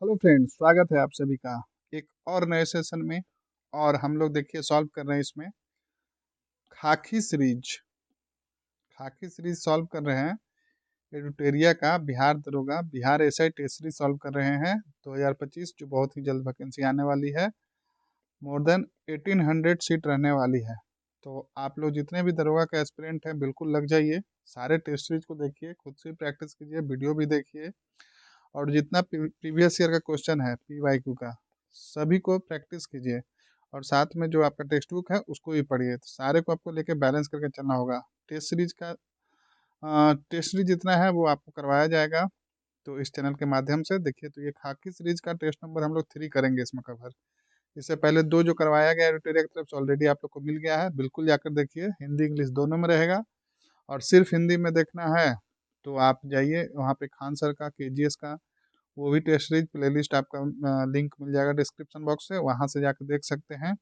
Hello friends, स्वागत है आप सभी का एक और नए सेशन में। और हम लोग देखिए सॉल्व कर रहे हैं इसमें खाकी सीरीज सॉल्व कर रहे हैं। एडुटेरिया का बिहार दरोगा Bihar SI test series solve कर रहे हैं 2025, जो बहुत ही जल्द वैकेंसी आने वाली है। मोर देन 1800 सीट रहने वाली है। तो आप लोग जितने भी दरोगा का एस्पिरेंट हैं बिल्कुल लग जाइए, सारे टेस्ट सीरीज को देखिए, खुद से प्रैक्टिस कीजिए, वीडियो भी देखिए, और जितना प्रीवियस ईयर का क्वेश्चन है पीवाईक्यू का सभी को प्रैक्टिस कीजिए, और साथ में जो आपका टेक्स्ट बुक है उसको भी पढ़िए। तो सारे को आपको लेके बैलेंस करके चलना होगा। टेस्ट सीरीज जितना है वो आपको करवाया जाएगा तो इस चैनल के माध्यम से। देखिए, तो ये खाकी सीरीज का टेस्ट नंबर हम लोग 3 करेंगे इसमें कवर। इससे पहले 2 जो करवाया गया एडिटोरियल की तरफ से ऑलरेडी आप लोग को मिल गया है, बिल्कुल जाकर देखिए। हिंदी इंग्लिश दोनों में रहेगा, और सिर्फ हिंदी में देखना है तो आप जाइए वहाँ पे खान सर का केजीएस का वो भी टेस्ट सीरीज प्लेलिस्ट आपका लिंक मिल जाएगा डिस्क्रिप्शन बॉक्स से, वहाँ से जाकर देख सकते हैं।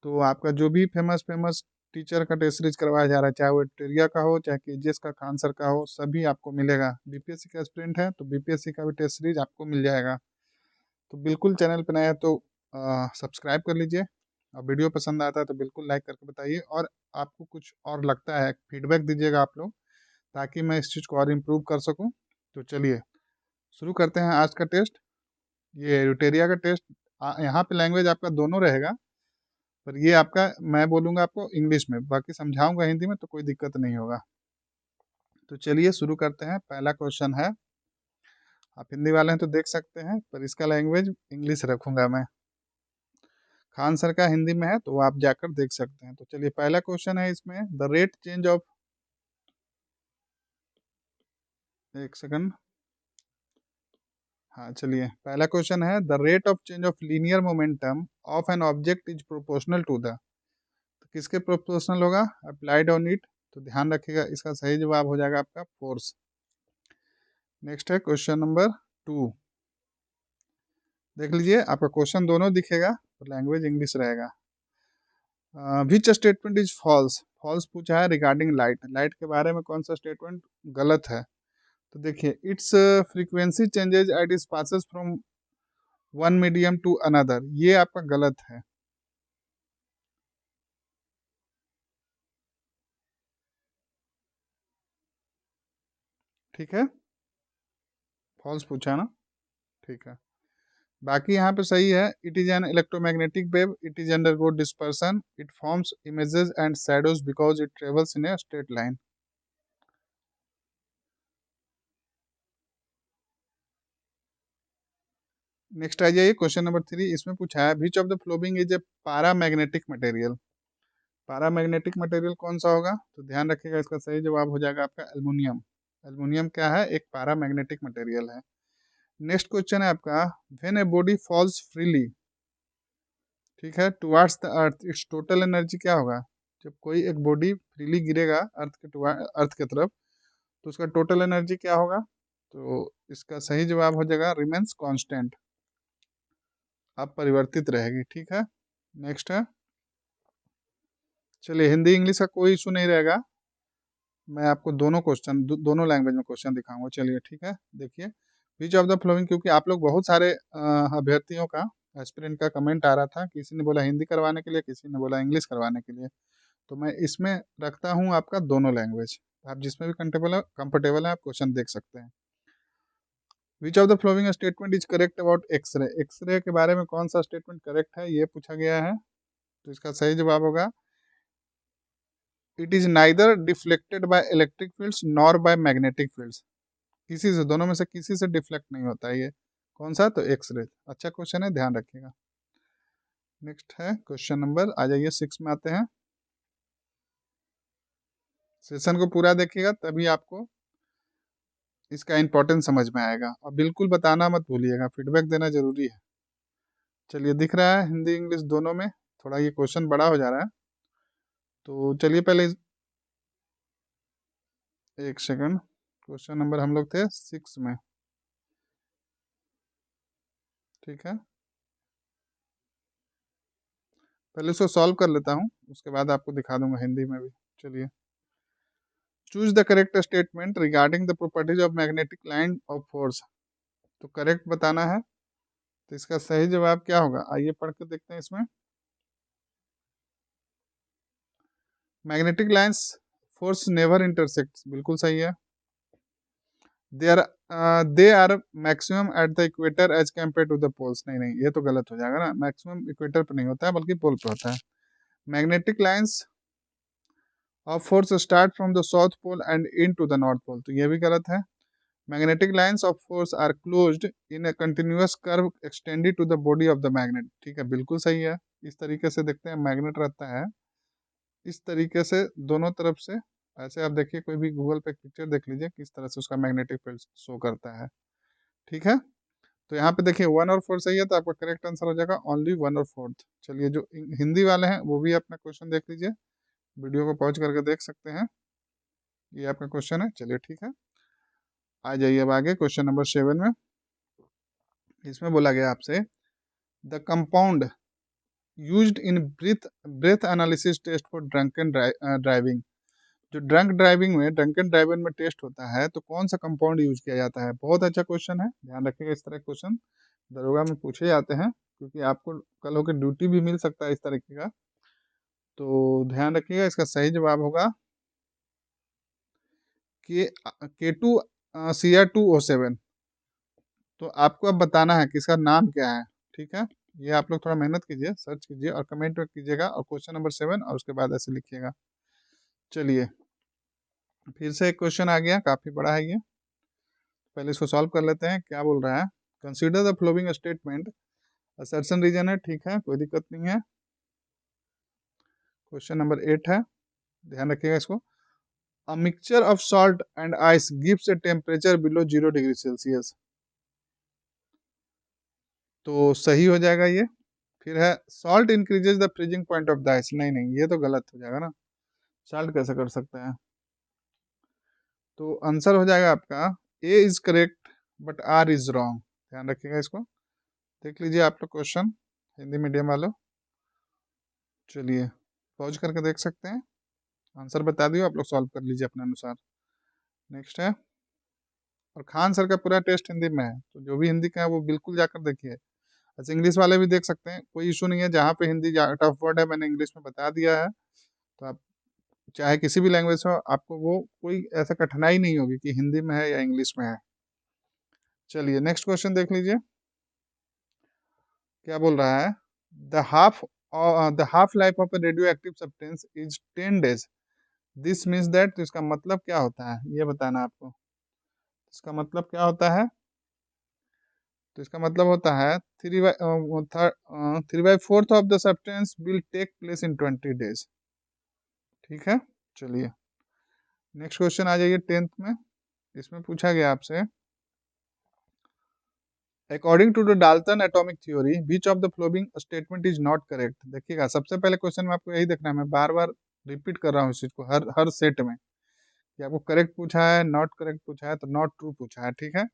तो आपका जो भी फेमस फेमस टीचर का टेस्ट सीरीज करवाया जा रहा है, चाहे वो टेरिया का हो चाहे केजीएस का खान सर का हो, सभी आपको मिलेगा। बीपीएससी का एस्पिरेंट है तो बीपीएससी का भी टेस्ट सीरीज आपको मिल जाएगा। तो बिल्कुल चैनल पर नया है तो सब्सक्राइब कर लीजिए, और वीडियो पसंद आता है तो बिल्कुल लाइक करके बताइए, और आपको कुछ और लगता है फीडबैक दीजिएगा आप लोग, ताकि मैं इस चीज़ को और इम्प्रूव कर सकूँ। तो चलिए शुरू करते हैं आज का टेस्ट। ये यूटेरिया का टेस्ट, यहाँ पे लैंग्वेज आपका दोनों रहेगा, पर ये आपका मैं बोलूँगा आपको इंग्लिश में, बाकी समझाऊंगा हिंदी में, तो कोई दिक्कत नहीं होगा। तो चलिए शुरू करते हैं। पहला क्वेश्चन है, आप हिंदी वाले हैं तो देख सकते हैं, पर इसका लैंग्वेज इंग्लिश रखूंगा मैं। खान सर का हिंदी में है तो आप जाकर देख सकते हैं। तो चलिए पहला क्वेश्चन है इसमें, द रेट चेंज ऑफ, एक सेकंड, हाँ चलिए पहला क्वेश्चन है, the rate of change of linear momentum of an object is proportional to the, तो किसके प्रोपोर्शनल होगा? Applied on it. तो ध्यान रखिएगा, इसका सही जवाब हो जाएगा आपका फोर्स। नेक्स्ट है क्वेश्चन नंबर 2। देख लीजिए, आपका क्वेश्चन दोनों दिखेगा और लैंग्वेज इंग्लिश रहेगा। Which statement is false? False पूछा है रिगार्डिंग लाइट। लाइट के बारे में कौन सा स्टेटमेंट गलत है? तो देखिए, it's frequency changes at is passes from one medium to another, ये आपका गलत है। ठीक है, फॉल्स पूछा ना, ठीक है। बाकी यहाँ पे सही है। It is an electromagnetic wave, it is undergo dispersion, it forms images and shadows because it travels in a straight line. Next आ जाइए क्वेश्चन नंबर 3। इसमें पूछा है, which of the following is a paramagnetic material? Paramagnetic material कौन सा होगा? तो ध्यान रखिएगा, इसका सही जवाब हो जाएगा आपका एल्युमिनियम। एल्युमिनियम क्या है? एक पैरामैग्नेटिक मटेरियल है। नेक्स्ट क्वेश्चन है आपका, when a body falls freely, ठीक है, towards the earth, it's total energy क्या होगा? जब कोई एक बॉडी फ्रीली गिरेगा अर्थ की तरफ, तो उसका टोटल एनर्जी क्या होगा? तो इसका सही जवाब हो जाएगा रिमेन्स कांस्टेंट, अपरिवर्तित रहेगी। ठीक है, नेक्स्ट है, चलिए हिंदी इंग्लिश का कोई इशू नहीं रहेगा, मैं आपको दोनों क्वेश्चन दोनों लैंग्वेज में क्वेश्चन दिखाऊंगा। चलिए ठीक है, देखिए, विच ऑफ द फ्लोइंग, क्योंकि आप लोग बहुत सारे अभ्यर्थियों का एस्पिरेंट का कमेंट आ रहा था, किसी ने बोला हिंदी करवाने के लिए, किसी ने बोला इंग्लिश करवाने के लिए, तो मैं इसमें रखता हूँ आपका दोनों लैंग्वेज। आप जिसमें भी कंफर्टेबल है आप क्वेश्चन देख सकते हैं। Which of the following statement is correct about X-ray? X-ray के बारे में कौन सा स्टेटमेंट करेक्ट है, ये पूछा गया है। तो इसका सही जवाब होगा, it is neither deflected by electric fields nor by magnetic fields. किसी से, दोनों में से किसी से डिफ्लेक्ट नहीं होता है ये। कौन सा? तो एक्सरे। अच्छा क्वेश्चन है, ध्यान रखिएगा। नेक्स्ट है क्वेश्चन नंबर, आ जाइए 6 में आते हैं। सेशन को पूरा देखिएगा तभी आपको इसका इंपॉर्टेंस समझ में आएगा, और बिल्कुल बताना मत भूलिएगा, फीडबैक देना जरूरी है। चलिए दिख रहा है हिंदी इंग्लिश दोनों में, थोड़ा ये क्वेश्चन बड़ा हो जा रहा है, तो चलिए पहले एक सेकंड, क्वेश्चन नंबर हम लोग थे 6 में, ठीक है, पहले उसको सॉल्व कर लेता हूँ, उसके बाद आपको दिखा दूंगा हिंदी में भी। चलिए, choose the correct statement regarding the properties of magnetic line of force. तो करेक्ट बताना है। तो इसका सही जवाब क्या होगा, आइए पढ़ के देखते हैं इसमें। Magnetic lines force never intersect, बिल्कुल सही है। They are maximum at the equator as compare to the poles, नहीं नहीं ये तो गलत हो जाएगा ना, मैक्सिमम इक्वेटर पे नहीं होता है बल्कि पोल पे होता है। Magnetic lines of force start from the south pole and into the north pole, तो ये भी गलत है। Magnetic lines of force are closed in a continuous curve extended to the body of the magnet, ठीक है बिल्कुल सही है। इस तरीके से देखते हैं मैग्नेट रहता है इस तरीके से दोनों तरफ से, ऐसे आप देखिए कोई भी गूगल पे पिक्चर देख लीजिए किस तरह से उसका मैग्नेटिक फील्ड शो करता है, ठीक है। तो यहाँ पे देखिए 1 और 4 सही है, तो आपका करेक्ट आंसर हो जाएगा ओनली 1 और 4। चलिए जो हिंदी वाले हैं वो भी अपना क्वेश्चन देख लीजिए, वीडियो को पॉज करके देख सकते हैं, ये आपका क्वेश्चन है। चलिए ठीक है, आ जाइए अब आगे क्वेश्चन नंबर 7 में। इसमें बोला गया आपसे the compound used in breath breath analysis test for drunken driving, जो ड्रंकन ड्राइविंग में टेस्ट होता है तो कौन सा कंपाउंड यूज किया जाता है। बहुत अच्छा क्वेश्चन है, ध्यान रखिएगा इस तरह के क्वेश्चन दरोगा में पूछे जाते हैं, क्योंकि आपको कल होकर ड्यूटी भी मिल सकता है इस तरीके का, तो ध्यान रखिएगा। इसका सही जवाब होगा K2Cr2O7। तो आपको अब बताना है कि इसका नाम क्या है, ठीक है। ये आप लोग थोड़ा मेहनत कीजिए, सर्च कीजिए और कमेंट में कीजिएगा, और क्वेश्चन नंबर 7 और उसके बाद ऐसे लिखिएगा। चलिए फिर से एक क्वेश्चन आ गया, काफ़ी बड़ा है ये, पहले इसको सॉल्व कर लेते हैं। क्या बोल रहा है, consider the following statement, assertion reason है, ठीक है कोई दिक्कत नहीं है। क्वेश्चन नंबर 8 है, ध्यान रखिएगा इसको। A mixture of salt and ice gives a temperature below 0 degree Celsius, तो सही हो जाएगा ये। फिर है salt increases the freezing point of the ice, नहीं नहीं ये तो गलत हो जाएगा ना, सॉल्ट कैसे कर सकते हैं। तो आंसर हो जाएगा आपका A is correct but R is wrong, ध्यान रखिएगा इसको। देख लीजिए आप लोग क्वेश्चन, हिंदी मीडियम वालों, चलिए पॉज करके देख सकते हैं, आंसर बता दियो, आप लोग सॉल्व कर लीजिए अपने अनुसार। नेक्स्ट है, और खान सर का पूरा टेस्ट हिंदी में है, तो जो भी हिंदी का है वो बिल्कुल जाकर देखिए। अच्छा इंग्लिश वाले भी देख सकते हैं, कोई इशू नहीं है, जहाँ पे हिंदी टफ वर्ड है मैंने इंग्लिश में बता दिया है, तो आप चाहे किसी भी लैंग्वेज में आपको वो कोई ऐसा कठिनाई नहीं होगी कि हिंदी में है या इंग्लिश में है। चलिए नेक्स्ट क्वेश्चन देख लीजिए, क्या बोल रहा है, the half life of A radio active substance is 10 days, this means that, तो इसका मतलब क्या होता है ये बताना आपको। इसका मतलब क्या होता है, तो इसका मतलब होता है 3/4 of the substance will take place in 20 days, ठीक है। चलिए नेक्स्ट क्वेश्चन आ जाइए 10th में, इसमें पूछा गया आपसे according to the Dalton atomic theory which of the following statement is not correct. देखिएगा सबसे पहले क्वेश्चन में आपको यही देखना है, मैं बार बार रिपीट कर रहा हूँ इस चीज को हर हर सेट में, कि आपको करेक्ट पूछा है, नॉट करेक्ट पूछा है, तो नॉट ट्रू पूछा है, ठीक है।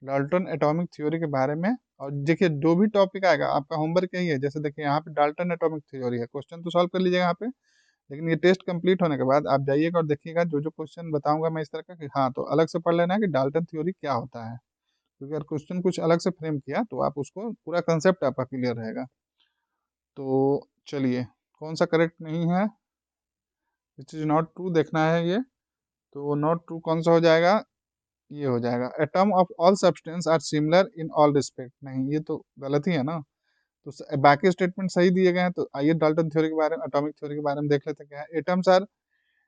डाल्टन एटॉमिक थ्योरी के बारे में, और देखिए जो भी टॉपिक आएगा आपका होमवर्क यही है, जैसे देखिए यहाँ पे डाल्टन एटॉमिक थ्योरी है, क्वेश्चन तो सॉल्व कर लीजिएगा यहाँ पे, लेकिन ये टेस्ट कंप्लीट होने के बाद आप जाइएगा और देखिएगा जो जो क्वेश्चन बताऊंगा मैं इस तरह का, कि हाँ तो अलग से पढ़ लेना है कि डाल्टन थ्योरी क्या होता है, क्योंकि अगर क्वेश्चन कुछ अलग से फ्रेम किया तो आप उसको पूरा कंसेप्ट आपका क्लियर रहेगा। तो चलिए कौन सा करेक्ट नहीं है, विच इज नॉट ट्रू देखना है ये, तो नॉट ट्रू कौन सा हो जाएगा, ये हो जाएगा atom of all substance are similar in all respect, नहीं ये तो गलत ही है ना। तो बाकी स्टेटमेंट सही दिए गए हैं, तो आइए डाल्टन थ्योरी के बारे में, एटॉमिक थ्योरी के बारे में देख लेते हैं क्या है। एटम्स आर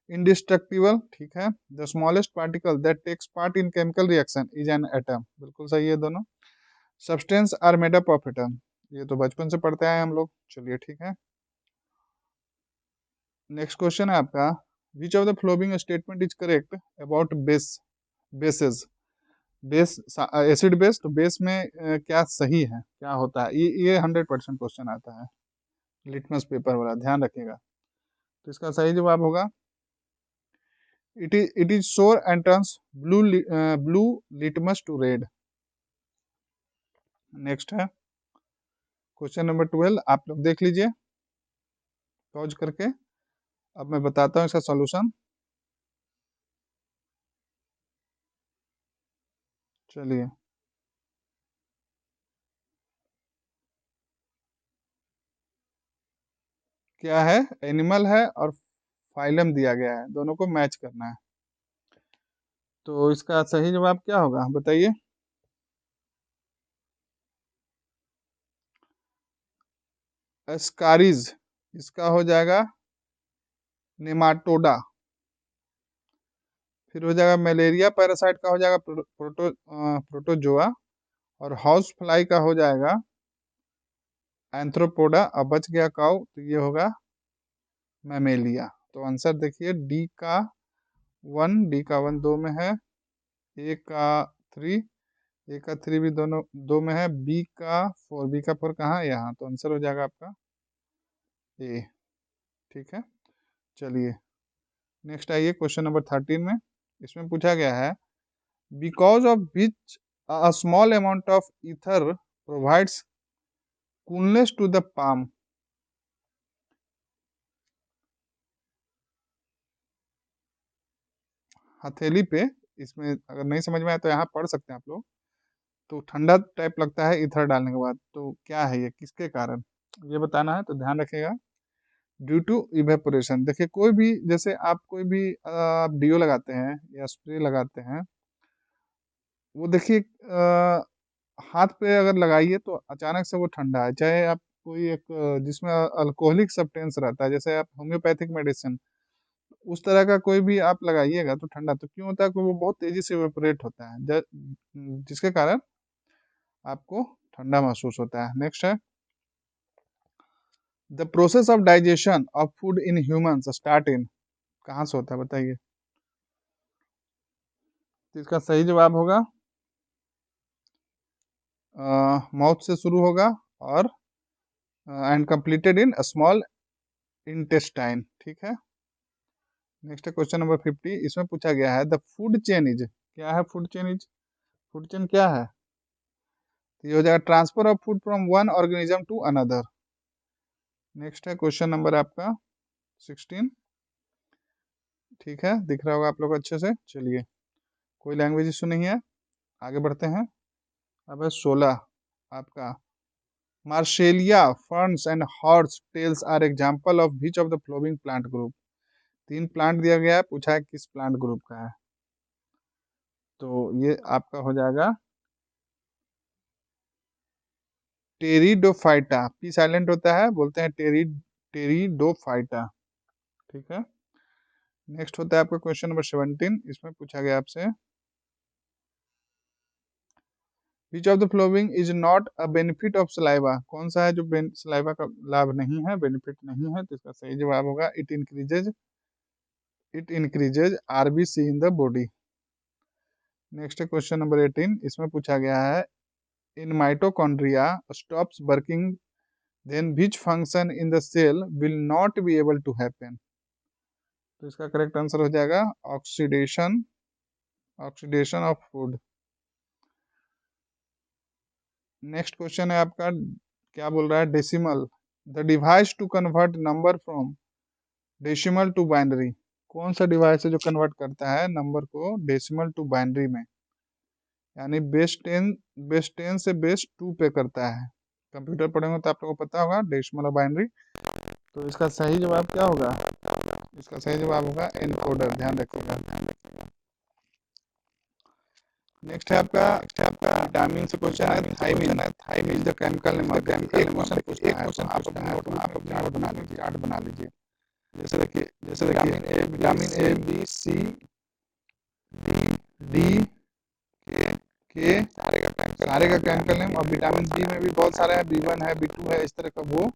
इंडिस्ट्रक्टिबल, ठीक है। The smallest particle that takes part in chemical reaction is an atom, बिल्कुल सही है दोनों। Substance are made up of atom, ये तो बचपन से पढ़ते आए हम लोग, चलिए ठीक है। नेक्स्ट क्वेश्चन है आपका, विच of the following statement is correct about bases, base acid base, तो बेस में क्या सही है, क्या होता है, ये 100% क्वेश्चन आता है लिटमस पेपर वाला, ध्यान रखिएगा। तो इसका सही जवाब होगा it is sour and turns blue litmus to red. Next है क्वेश्चन नंबर 12, आप लोग देख लीजिए पॉज करके, अब मैं बताता हूँ इसका सॉल्यूशन। चलिए क्या है, एनिमल है और फाइलम दिया गया है, दोनों को मैच करना है। तो इसका सही जवाब क्या होगा बताइए। एस्कारिज, इसका हो जाएगा नेमाटोडा। फिर हो जाएगा मलेरिया पैरासाइट का हो जाएगा प्रोटोजोआ। और हाउस फ्लाई का हो जाएगा एंथ्रोपोडा। अब बच गया काउ, तो ये होगा मैमेलिया। तो आंसर देखिए डी का वन दो में है, ए का थ्री, ए का थ्री भी दोनों दो में है, बी का फोर कहाँ है, यहाँ। तो आंसर हो जाएगा आपका ए। ठीक है, चलिए नेक्स्ट आइए क्वेश्चन नंबर 13 में। इसमें पूछा गया है because of which a small amount of ether provides coolness to the palm. हथेली पे, इसमें अगर नहीं समझ में आया तो यहाँ पढ़ सकते हैं आप लोग। तो ठंडा टाइप लगता है ईथर डालने के बाद, तो क्या है ये, किसके कारण, ये बताना है। तो ध्यान रखिएगा, ड्यू टू इवेपोरेशन। देखिए कोई भी, जैसे आप कोई भी आप डीओ लगाते हैं या स्प्रे लगाते हैं, वो देखिए हाथ पे अगर लगाइए तो अचानक से वो ठंडा है। चाहे आप कोई एक जिसमें अल्कोहलिक सब्सटेंस रहता है, जैसे आप होम्योपैथिक मेडिसिन, उस तरह का कोई भी आप लगाइएगा तो ठंडा तो क्यों होता है कि वो बहुत तेजी से इवेपोरेट होता है, जिसके कारण आपको ठंडा महसूस होता है। नेक्स्ट है the process of digestion of food in humans start in, कहाँ से होता है बताइए। तो इसका सही जवाब होगा माउथ से शुरू होगा और and completed in small intestine. ठीक है, नेक्स्ट है क्वेश्चन नंबर 50। इसमें पूछा गया है द फूड चेन इज, क्या है food chain is, food chain क्या है। तो ये हो जाएगा transfer of food from one organism to another. Next है क्वेश्चन नंबर आपका 16। ठीक है, दिख रहा होगा आप लोग को अच्छे से। चलिए, कोई लैंग्वेज इशू नहीं है, आगे बढ़ते हैं। अब है 16 आपका, Marsilea ferns and horse tails are example of which of the following plant group. तीन प्लांट दिया गया है, पूछा है किस प्लांट ग्रुप का है। तो ये आपका हो जाएगा टेरिडोफाइटा, पी साइलेंट होता है, बोलते हैं टेरिडोफाइटा। ठीक है, नेक्स्ट होता है आपका क्वेश्चन नंबर 17। इसमें पूछा गया आपसे विच of the following is not a benefit of saliva, कौन सा है जो सलाइवा का लाभ नहीं है, बेनिफिट नहीं है। तो इसका सही जवाब होगा it increases RBC in the body. Next है क्वेश्चन नंबर 18। इसमें पूछा गया है in mitochondria stops working then which function in the cell will not be able to happen. तो इसका करेक्ट आंसर हो जाएगा oxidation, oxidation of food. Next question है आपका, क्या बोल रहा है, decimal the device to convert number from decimal to binary. कौन सा डिवाइस है जो कन्वर्ट करता है नंबर को डेसिमल टू बाइनरी में, यानी बेस 10 से बेस 2 पे करता है। कंप्यूटर पढ़ेंगे तो आप लोगों को पता होगा डेसिमल और बाइनरी। तो इसका सही जवाब क्या होगा, इसका सही जवाब होगा एनकोडर, ध्यान रखिएगा। नेक्स्ट है आपका विटामिन से क्वेश्चन है, thiamine is the chemical name of, एक क्वेश्चन पूछता है तो आप अपने नोटबुक में चार्ट बना लीजिए। जैसे देखिए vitamin A B C D के सारे का केमिकल नेम। और विटामिन बी में भी बहुत सारे हैं, बी1 है, बी2 है, इस तरह का वो।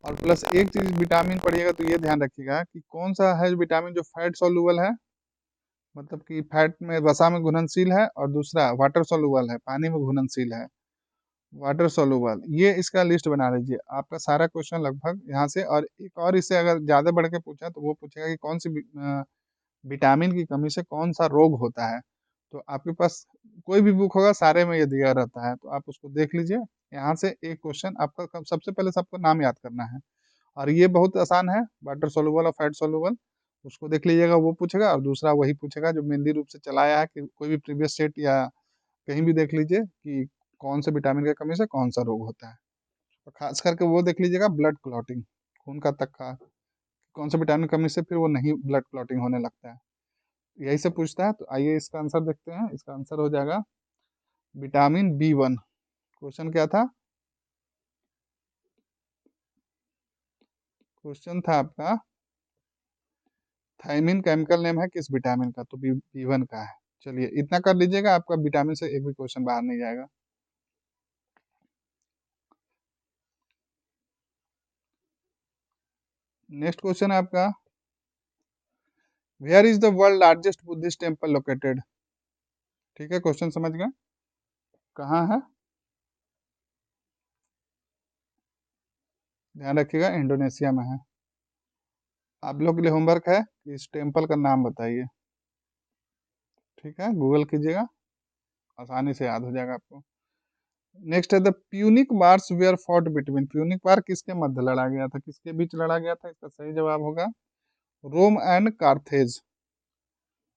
और प्लस एक चीज विटामिन पढ़िएगा तो ये ध्यान रखिएगा कि कौन सा है विटामिन जो फैट सोल्यूबल है, मतलब कि फैट में वसा में घुलनशील है, और दूसरा वाटर सोल्यूबल है, पानी में घुलनशील है, वाटर सोल्यूबल। ये इसका लिस्ट बना लीजिए, आपका सारा क्वेश्चन लगभग यहाँ से। और एक और इससे अगर ज्यादा बढ़ के पूछा तो वो पूछेगा कि कौन सी विटामिन की कमी से कौन सा रोग होता है। तो आपके पास कोई भी बुक होगा सारे में ये दिया रहता है, तो आप उसको देख लीजिए। यहाँ से एक क्वेश्चन आपका सबसे पहले सबको नाम याद करना है, और ये बहुत आसान है, वाटर सोल्यूबल और फैट सोल्यूबल। उसको देख लीजिएगा, वो पूछेगा। और दूसरा वही पूछेगा जो मेनली रूप से चलाया है, कि कोई भी प्रीवियस सेट या कहीं भी देख लीजिए कि कौन से विटामिन की कमी से कौन सा रोग होता है। तो खास करके वो देख लीजिएगा ब्लड क्लॉटिंग, खून का तक्का, कौन सा विटामिन कमी से फिर वो नहीं ब्लड क्लॉटिंग होने लगता है, यही से पूछता है। तो आइए इसका आंसर देखते हैं। इसका आंसर हो जाएगा विटामिन B1। क्वेश्चन क्या था? क्वेश्चन था आपका थायमिन केमिकल नेम है किस विटामिन का, तो B1 का है। चलिए इतना कर लीजिएगा, आपका विटामिन से एक भी क्वेश्चन बाहर नहीं जाएगा। नेक्स्ट क्वेश्चन है आपका, where is the world largest Buddhist temple located? ठीक है, क्वेश्चन समझ गए, कहाँ है? ध्यान रखिएगा, इंडोनेशिया में है। आप लोग के लिए होमवर्क है कि इस टेम्पल का नाम बताइए। ठीक है, गूगल कीजिएगा, आसानी से याद हो जाएगा आपको। नेक्स्ट है the Punic wars were fought between, Punic war किसके मध्य लड़ा गया था, किसके बीच लड़ा गया था? इसका सही जवाब होगा Rome and Carthage,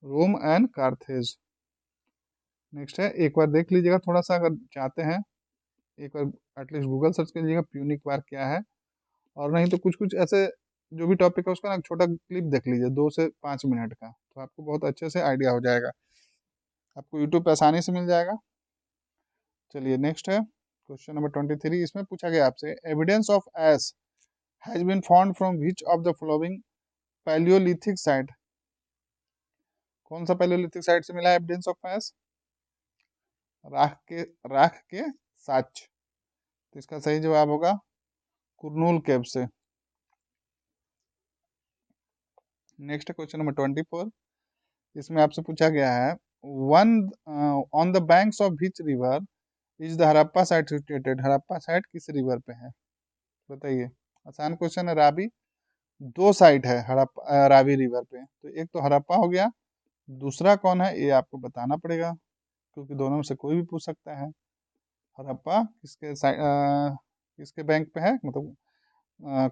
Rome and Carthage. Next है, एक बार देख लीजिएगा थोड़ा सा, अगर चाहते हैं एक बार एटलीस्ट गूगल सर्च कर लीजिएगा प्यूनिक वार क्या है, और नहीं तो कुछ कुछ ऐसे जो भी टॉपिक है उसका ना छोटा क्लिप देख लीजिए 2 से 5 मिनट का, तो आपको बहुत अच्छे से आइडिया हो जाएगा, आपको यूट्यूब पे आसानी से मिल जाएगा। चलिए नेक्स्ट है क्वेश्चन नंबर 23। इसमें पूछा गया आपसे, evidence of ash has been found from which of the following palaeolithic site? कौन सा पैलियोलिथिक साइट से मिला एविडेंस ऑफ एस? राख के साक्ष्य। तो इसका सही जवाब होगा कुरनूल केव से। Next question number 24। इसमें आपसे पूछा गया है, one on the banks of which river is the Harappa site situated? Harappa site किस रिवर पे है, बताइए। आसान क्वेश्चन है, रावी। दो साइट है हड़प्पा रावी रिवर पे, तो एक तो हड़प्पा हो गया, दूसरा कौन है ये आपको बताना पड़ेगा, क्योंकि दोनों में से कोई भी पूछ सकता है। हड़प्पा किसके बैंक पे है, मतलब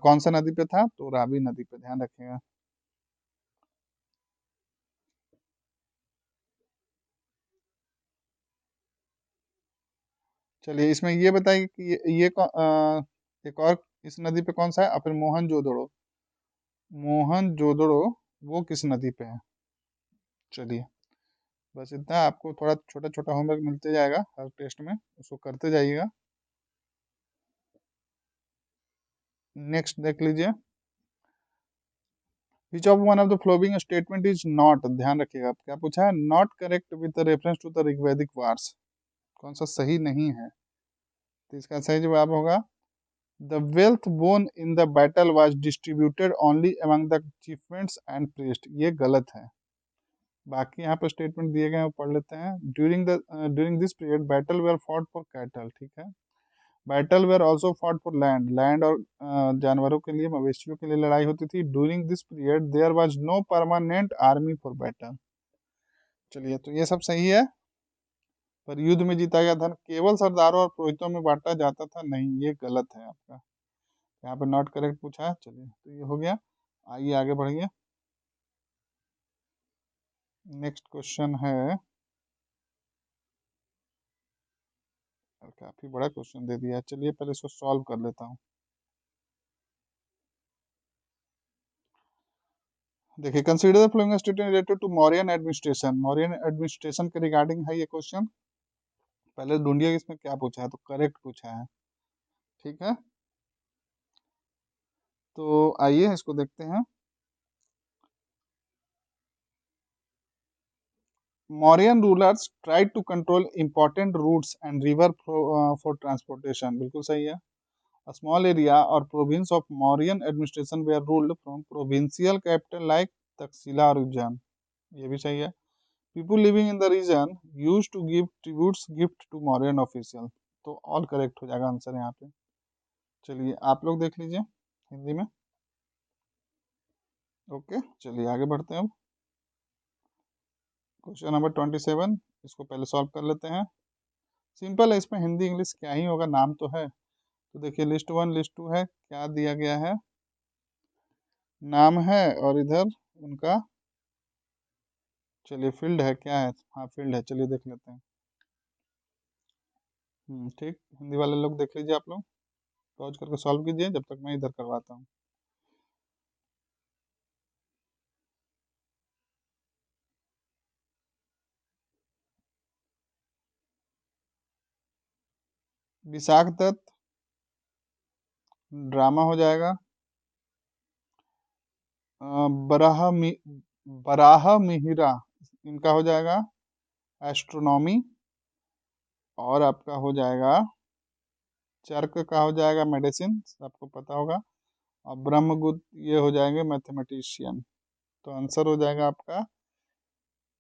कौन सा नदी पे था, तो रावी नदी पे, ध्यान रखिएगा। चलिए इसमें ये बताइए कि एक और इस नदी पे कौन सा है, अपने मोहनजोदड़ो, मोहनजोदड़ो वो किस नदी पे है? चलिए बस इतना, आपको थोड़ा छोटा छोटा होमवर्क मिलते जाएगा हर टेस्ट में, उसको करते जाइएगा। नेक्स्ट देख लीजिए, which of one of the following statement is not, ध्यान रखिएगा क्या पूछा है, not correct with reference to the Rigvedic wars, कौन सा सही नहीं है? तो इसका सही जवाब होगा the wealth bone in the battle was distributed only among the chieftains and priest, ये गलत है। बाकी यहाँ पर स्टेटमेंट दिए गए हैं वो पढ़ लेते हैं। During this period battle were fought for cattle, ठीक है, battle were also fought for land, land और जानवरों के लिए, मवेशियों के लिए लड़ाई होती थी। During this period there was no permanent army for battle. चलिए तो ये सब सही है, पर युद्ध में जीता गया धन केवल सरदारों और पुरोहितों में बांटा जाता था, नहीं, ये गलत है आपका, यहाँ पे नॉट करेक्ट पूछा है। चलिए तो ये हो गया, आइए आगे बढ़िए। नेक्स्ट क्वेश्चन है, काफी बड़ा क्वेश्चन दे दिया, चलिए पहले इसको सॉल्व कर लेता हूँ। देखिए, consider the following statement related to Mauryan administration, Mauryan administration के रिगार्डिंग है ये क्वेश्चन। पहले ढूंढिए इसमें क्या पूछा है, तो करेक्ट पूछा है, ठीक है। तो आइए इसको देखते हैं। Mauryan rulers tried to control important routes and river for transportation, बिल्कुल सही है। A small area or province of Mauryan administration were ruled from provincial capital like Taxila और उज्जैन, ये भी सही है। People living in the region used to give tributes gift to Mauryan official, तो all correct हो जाएगा आंसर यहाँ पे। चलिए आप लोग देख लीजिए हिंदी में। ओके चलिए आगे बढ़ते हैं अब। क्वेश्चन नंबर 27, इसको पहले सॉल्व कर लेते हैं। सिंपल है, इसमें हिंदी इंग्लिश क्या ही होगा, नाम तो है। तो देखिए लिस्ट 1 लिस्ट 2 है, क्या दिया गया है, नाम है और इधर उनका, चलिए फील्ड है, क्या है, हाँ फील्ड है, चलिए देख लेते हैं। ठीक, हिंदी वाले लोग देख लीजिए, आप लोग पॉज करके सॉल्व कीजिए जब तक मैं इधर करवाता हूँ। विशाख दत्त, ड्रामा हो जाएगा। बराह बराह मिहिरा, इनका हो जाएगा एस्ट्रोनॉमी। और आपका हो जाएगा चर्क का हो जाएगा मेडिसिन, आपको पता होगा। और ब्रह्मगुप्त ये हो जाएंगे मैथमेटिशियन। तो आंसर हो जाएगा आपका,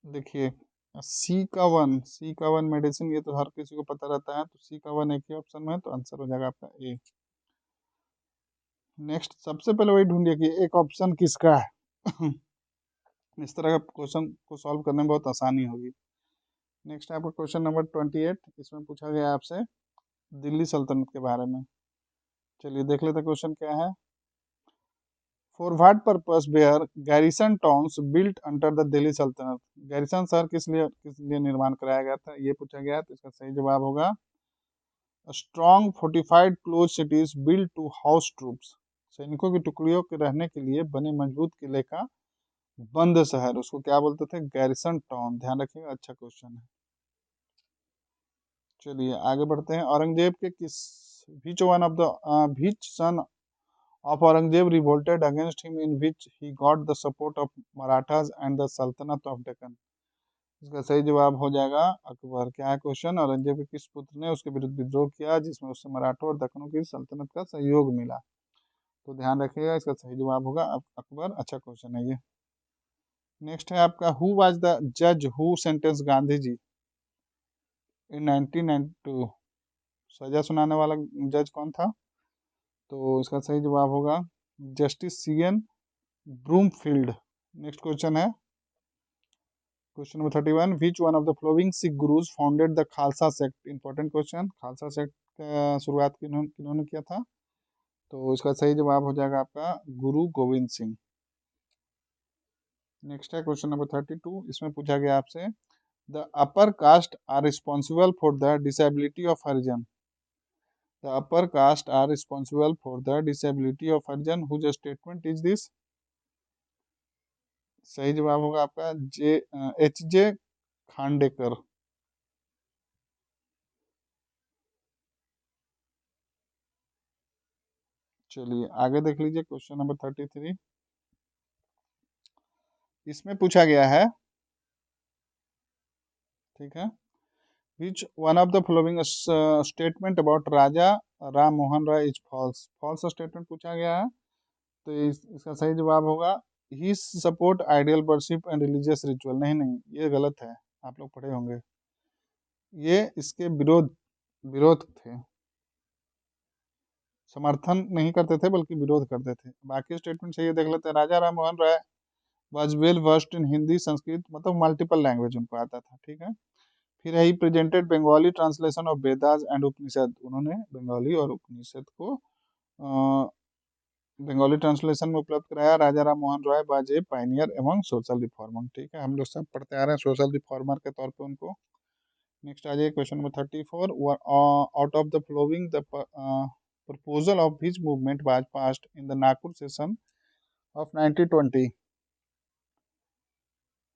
देखिए, सी का वन मेडिसिन, ये तो हर किसी को पता रहता है, तो सी का वन एक ही ऑप्शन में है, तो आंसर हो जाएगा आपका ए। नेक्स्ट, सबसे पहले वही ढूंढिए कि एक ऑप्शन किसका है। इस तरह का क्वेश्चन को सॉल्व करने में बहुत आसानी होगी। नेक्स्ट है आपका क्वेश्चन नंबर 28। इसमें पूछा गया है आपसे दिल्ली सल्तनत के बारे में। चलिए देख लेते हैं क्वेश्चन क्या है। For what purpose were garrison towns built under the Delhi sultanate, garrison शहर किस लिए निर्माण कराया गया था, ये पूछा गया है। तो इसका सही जवाब होगा strong fortified close cities built to house troops, सैनिकों की टुकड़ियों के रहने के लिए बने मजबूत किले का बंद शहर, उसको क्या बोलते थे, गैरिसन टाउन। ध्यान रखिएगा, अच्छा क्वेश्चन है। चलिए आगे बढ़ते हैं। औरंगजेब के किस विच one of the which son of Aurangzeb revolted against him in which he got the support of Marathas and the सल्तनत ऑफ डेक्कन, इसका सही जवाब हो जाएगा अकबर। क्या है क्वेश्चन, औरंगजेब के किस पुत्र ने उसके विरुद्ध विद्रोह किया जिसमें उससे मराठों और दक्कनों की सल्तनत का सहयोग मिला। तो ध्यान रखिएगा, इसका सही जवाब होगा अकबर। अच्छा क्वेश्चन है ये। नेक्स्ट है आपका, हु वाज द जज हु सेंटेंस गांधी जी इन 1992, सजा सुनाने वाला जज कौन था। तो इसका सही जवाब होगा justice C N Broomfield. Next question है question number 31। Which one of the following Sikh gurus founded the Khalsa sect, important question. Khalsa sect का शुरुआत किन्होंने किया था। तो इसका सही जवाब हो जाएगा आपका गुरु गोविंद सिंह। नेक्स्ट है क्वेश्चन नंबर 32। इसमें पूछा गया आपसे the upper caste are responsible for the disability of Harijan, the upper caste are responsible for the disability of Harijan whose statement is this, सही जवाब होगा आपका H.J. खांडेकर। चलिए आगे देख लीजिए क्वेश्चन नंबर 33। इसमें पूछा गया है, ठीक है, which one of the following statement about Raja Ram Mohan Roy is false, false statement पूछा गया है। तो इसका सही जवाब होगा he support ideal worship and religious ritual, नहीं नहीं ये गलत है, आप लोग पढ़े होंगे, ये इसके विरोध विरोध थे, समर्थन नहीं करते थे बल्कि विरोध करते थे। बाकी स्टेटमेंट सही है, देख लेते हैं। Raja Ram Mohan Roy was well versed in Hindi Sanskrit, मतलब मल्टीपल लैंग्वेज उनको आता था, ठीक है। फिर है he presented Bengali translation of Vedas and Upanishad, उन्होंने बंगाली और उपनिषद को बंगाली ट्रांसलेशन में उपलब्ध कराया। राजा राम मोहन राय वाज ए पायनियर एवं सोशल रिफॉर्मर, ठीक है, हम लोग सब पढ़ते आ रहे हैं सोशल रिफॉर्मर के तौर पे उनको। नेक्स्ट आ जाइए question number 34। Out of the flowing the proposal of which movement was passed in the Nagpur session of 1920,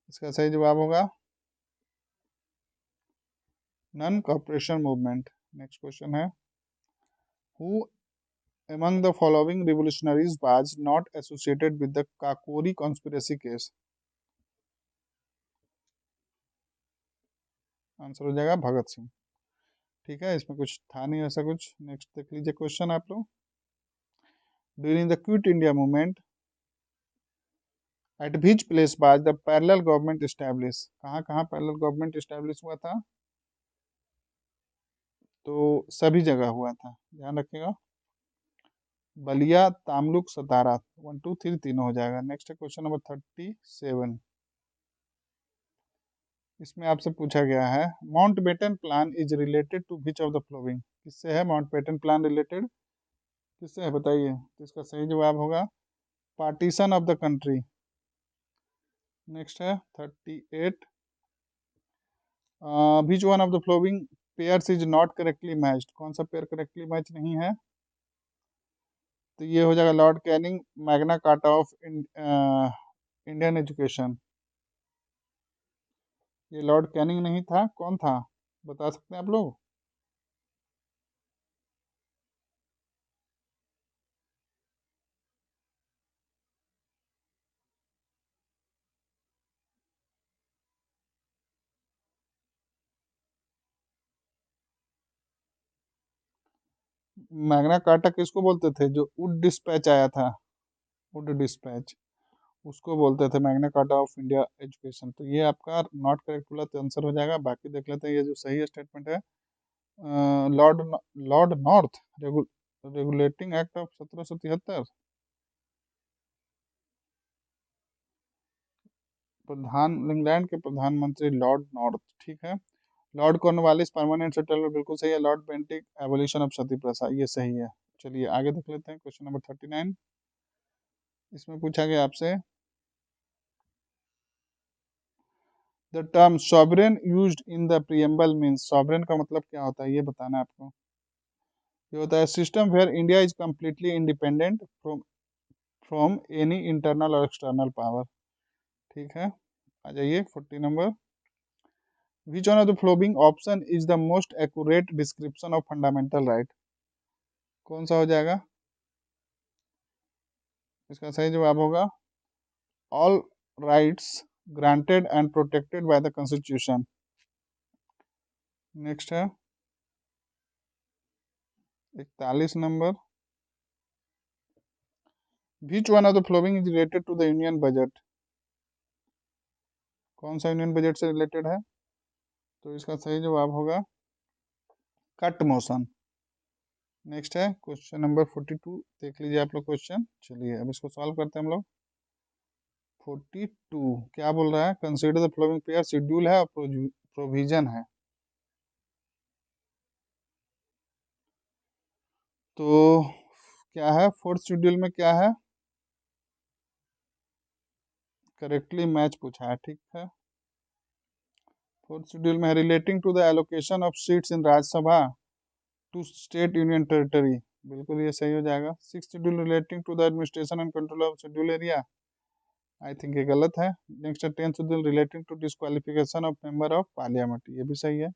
इसका सही जवाब होगा non cooperation movement. Next question है, who among the following revolutionaries was not associated with the Kakori conspiracy case, answer हो जाएगा भगत सिंह, ठीक है, इसमें कुछ था नहीं ऐसा कुछ। नेक्स्ट देख लीजिए क्वेश्चन आप लोग, during the quit India movement at which place was the parallel government establish, कहाँ कहाँ पैरेलल गवर्नमेंट एस्टैब्लिश हुआ था। तो सभी जगह हुआ था, ध्यान रखिएगा, बलिया तामलुक सतारा, 1 2 3 तीनों हो जाएगा। नेक्स्ट है क्वेश्चन नंबर 37। इसमें आपसे पूछा गया है Mountbatten plan is related to which of the following, किससे है माउंटबेटन प्लान रिलेटेड, किससे है बताइए। तो इसका सही जवाब होगा partition of the country. Next है 38। विच one of the flowing pairs is not correctly matched, कौन सा पेयर करेक्टली मैच नहीं है। तो ये हो जाएगा Lord Canning Magna carta of Indian education, ये लॉर्ड कैनिंग नहीं था, कौन था बता सकते हैं आप लोग। मैग्ना कार्टा किसको बोलते थे? जो वुड डिस्पैच आया था, वुड डिस्पैच, उसको बोलते थे Magna carta of India education. तो ये आपका नॉट करेक्ट बोला तो आंसर हो जाएगा। बाकी देख लेते हैं ये जो सही स्टेटमेंट है, Lord Lord north regulating act of 1773, Pradhan England के प्रधानमंत्री लॉर्ड नॉर्थ, ठीक है। लॉर्ड कॉर्नवालिस परमानेंट सेटलमेंट, बिल्कुल सही है। लॉर्ड बेंटिक एबोलिशन ऑफ सती प्रथा, ये सही है। चलिए आगे देख लेते हैं क्वेश्चन नंबर 39। इसमें पूछा गया आपसे, the term sovereign used in the preamble means, sovereign का मतलब क्या होता है ये बताना है आपको। ये होता है system where India is completely independent from from any internal और एक्सटर्नल पावर, ठीक है। आ जाइए 40 नंबर, which one of the following option is the most accurate description of fundamental right, कौन सा हो जाएगा? इसका सही जवाब होगा all rights granted and protected by the constitution. Next है 41 नंबर, which one of the following is related to the union budget, कौन सा यूनियन बजट से रिलेटेड है? तो इसका सही जवाब होगा कट मोशन। नेक्स्ट है क्वेश्चन नंबर 42, देख लीजिए आप लोग क्वेश्चन। चलिए अब इसको सॉल्व करते हैं हम लोग। 42 क्या बोल रहा है, consider the following pair, schedule है और प्रोविजन है। तो क्या है फोर्थ शेड्यूल में, क्या है? करेक्टली मैच पूछा है, ठीक है। फोर्थ शेड्यूल में relating to the allocation of seats in Rajya Sabha to state union territory, बिल्कुल ये सही हो जाएगा। Six schedule relating to the administration and control of schedule area, I think ये गलत है। नेक्स्ट है tenth schedule relating to disqualification of member of parliament, ये भी सही है।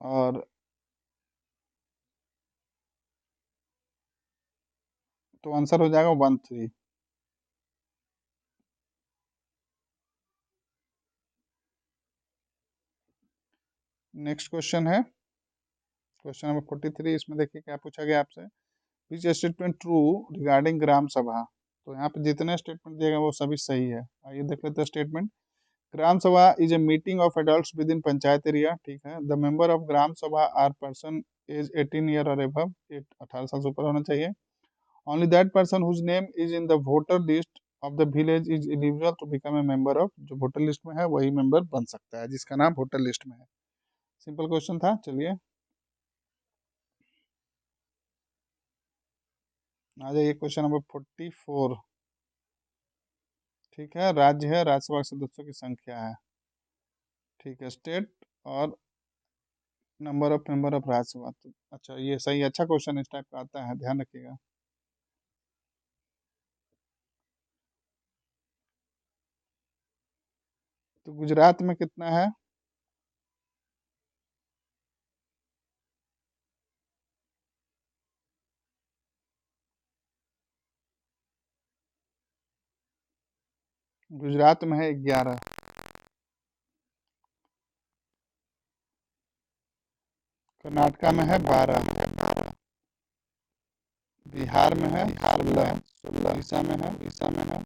और तो आंसर हो जाएगा 1-3। नेक्स्ट क्वेश्चन है क्वेश्चन नंबर 43। इसमें देखिए क्या पूछा गया आपसे, विच स्टेटमेंट ट्रू रिगार्डिंग ग्राम सभा। तो यहाँ पे जितने स्टेटमेंट दिए गए वो सभी सही है। आइए देख लेते हैं statement. Gram Sabha is a meeting of adults within panchayat area, ठीक है। The member of Gram Sabha are person age 18 year और एबव, 18 साल से ऊपर होना चाहिए। Only that person whose name is in the voter list of the village is eligible to become a member of, जो voter list में है वही मेंबर बन सकता है जिसका नाम वोटर लिस्ट में है। सिंपल क्वेश्चन था। चलिए आ जाइए क्वेश्चन नंबर 44, ठीक है। राज्य है, राज्यसभा सदस्यों की संख्या है, ठीक है। स्टेट और number of member of Rajya Sabha, तो अच्छा ये सही, अच्छा क्वेश्चन इस टाइप का आता है, ध्यान रखिएगा। तो गुजरात में कितना है? गुजरात में है 11, कर्नाटका में है 12, बिहार में है 16, उड़ीसा में है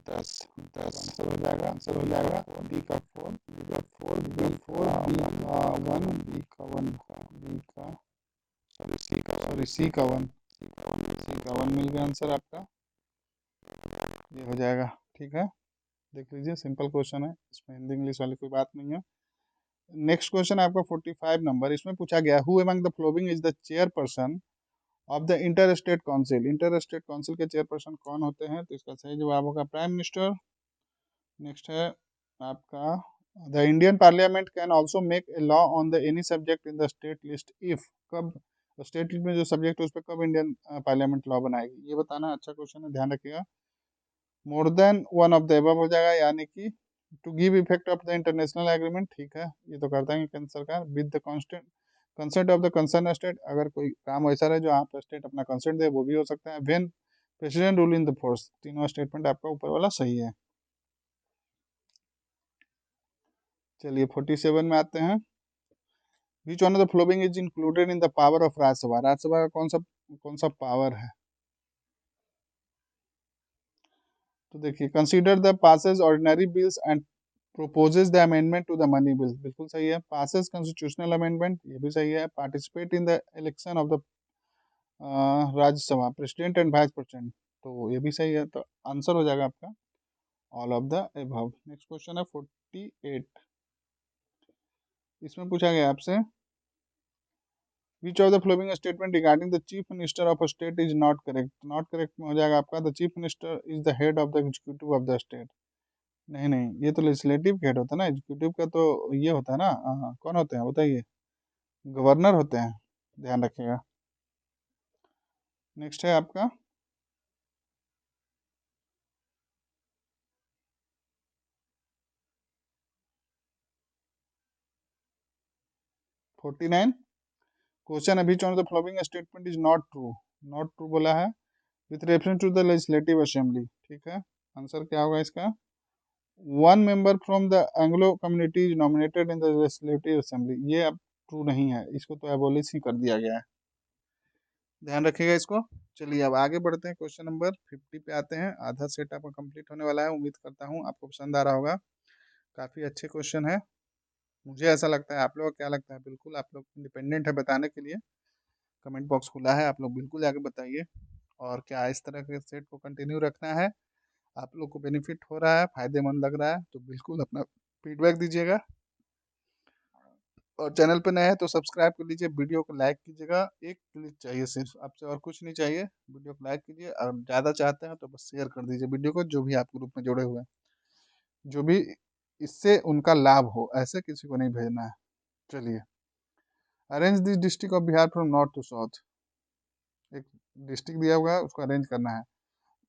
10। 10 आंसर हो जाएगा, आंसर हो जाएगा डी का 4, डी का 4, बी का 4, बी का 1, बी का 1, बी का सॉरी सी का, सॉरी सी का 1, सी का 1 मिल गया आंसर आपका, ये हो जाएगा, ठीक है। देख लीजिए सिंपल क्वेश्चन है, इसमें हिंदी इंग्लिश वाली कोई बात नहीं है। नेक्स्ट क्वेश्चन आपका 45 नंबर, इसमें पूछा गया who among the following is the chairperson of the inter state council, inter state council के चेयरपर्सन कौन होते हैं? तो इसका सही जवाब होगा प्राइम मिनिस्टर। नेक्स्ट है आपका, the Indian parliament can also make a law on the any subject in the state list if, कब स्टेट लिस्ट में जो सब्जेक्ट है उस पर कब इंडियन पार्लियामेंट लॉ बनाएगी, ये बताना अच्छा क्वेश्चन है, ध्यान रखिएगा। More than one of the above हो जाएगा, यानी कि to give effect of the international agreement, ठीक है। ये तो करता है केंद्र सरकार, with the constant consent of the concern state, अगर कोई काम ऐसा रहे जो आप स्टेट अपना कंसेंट दे वो भी हो सकता है। When president rule in the force, तीनों स्टेटमेंट आपका ऊपर वाला सही है। चलिए 47 में आते हैं। Which one of the following is included in the power of Rajya Sabha? Rajya Sabha का कौन सा पावर है? तो देखिए, consider the passes ordinary bills and proposes the amendment to the money bill, बिल्कुल सही है। पासेस कॉन्स्टिट्यूशनल अमेंडमेंट, ये भी सही है। Participate in the election of the Rajya Sabha president and vice president, तो ये भी सही है। तो आंसर हो जाएगा आपका all of the above. Next question है 48। इसमें पूछा गया आपसे, विच of the following statement regarding the chief minister of state is not correct? Not correct में हो जाएगा आपका, the chief minister is the head of the executive of the state. नहीं नहीं, ये तो लेजिस्लेटिव हेड होता है ना, एग्जीक्यूटिव का तो ये होता है ना। कौन होते हैं बताइए? गवर्नर होते हैं, ध्यान रखिएगा। नेक्स्ट है आपका 49 क्वेश्चन है, which one of the following statement is not true? Not true बोला है with reference to the legislative assembly, ठीक है। आंसर क्या होगा इसका? One member from the Anglo community is nominated in the legislative assembly, ये अब ट्रू नहीं है, इसको तो एबोलिश ही कर दिया गया है, ध्यान रखिएगा इसको। चलिए अब आगे बढ़ते हैं, क्वेश्चन नंबर 50 पे आते हैं। आधा सेट आपका कंप्लीट होने वाला है, उम्मीद करता हूँ आपको पसंद आ रहा होगा। काफ़ी अच्छे क्वेश्चन है, मुझे ऐसा लगता है। आप लोग को क्या लगता है? बिल्कुल आप लोग इंडिपेंडेंट है बताने के लिए, कमेंट बॉक्स खुला है, आप लोग बिल्कुल जाके बताइए। और क्या इस तरह के सेट को कंटिन्यू रखना है? आप लोग को बेनिफिट हो रहा है, फायदेमंद लग रहा है, तो बिल्कुल अपना फीडबैक दीजिएगा। और चैनल पे नए हैं तो सब्सक्राइब कर लीजिए, वीडियो को लाइक कीजिएगा। एक क्लिक चाहिए सिर्फ आपसे, और कुछ नहीं चाहिए। वीडियो को लाइक कीजिए, और ज़्यादा चाहते हैं तो बस शेयर कर दीजिए वीडियो को, जो भी आप ग्रुप में जुड़े हुए हैं, जो भी इससे उनका लाभ हो, ऐसे किसी को नहीं भेजना है। चलिए, arrange this district of Bihar from north to south. एक डिस्ट्रिक्ट दिया हुआ है, उसको अरेंज करना है।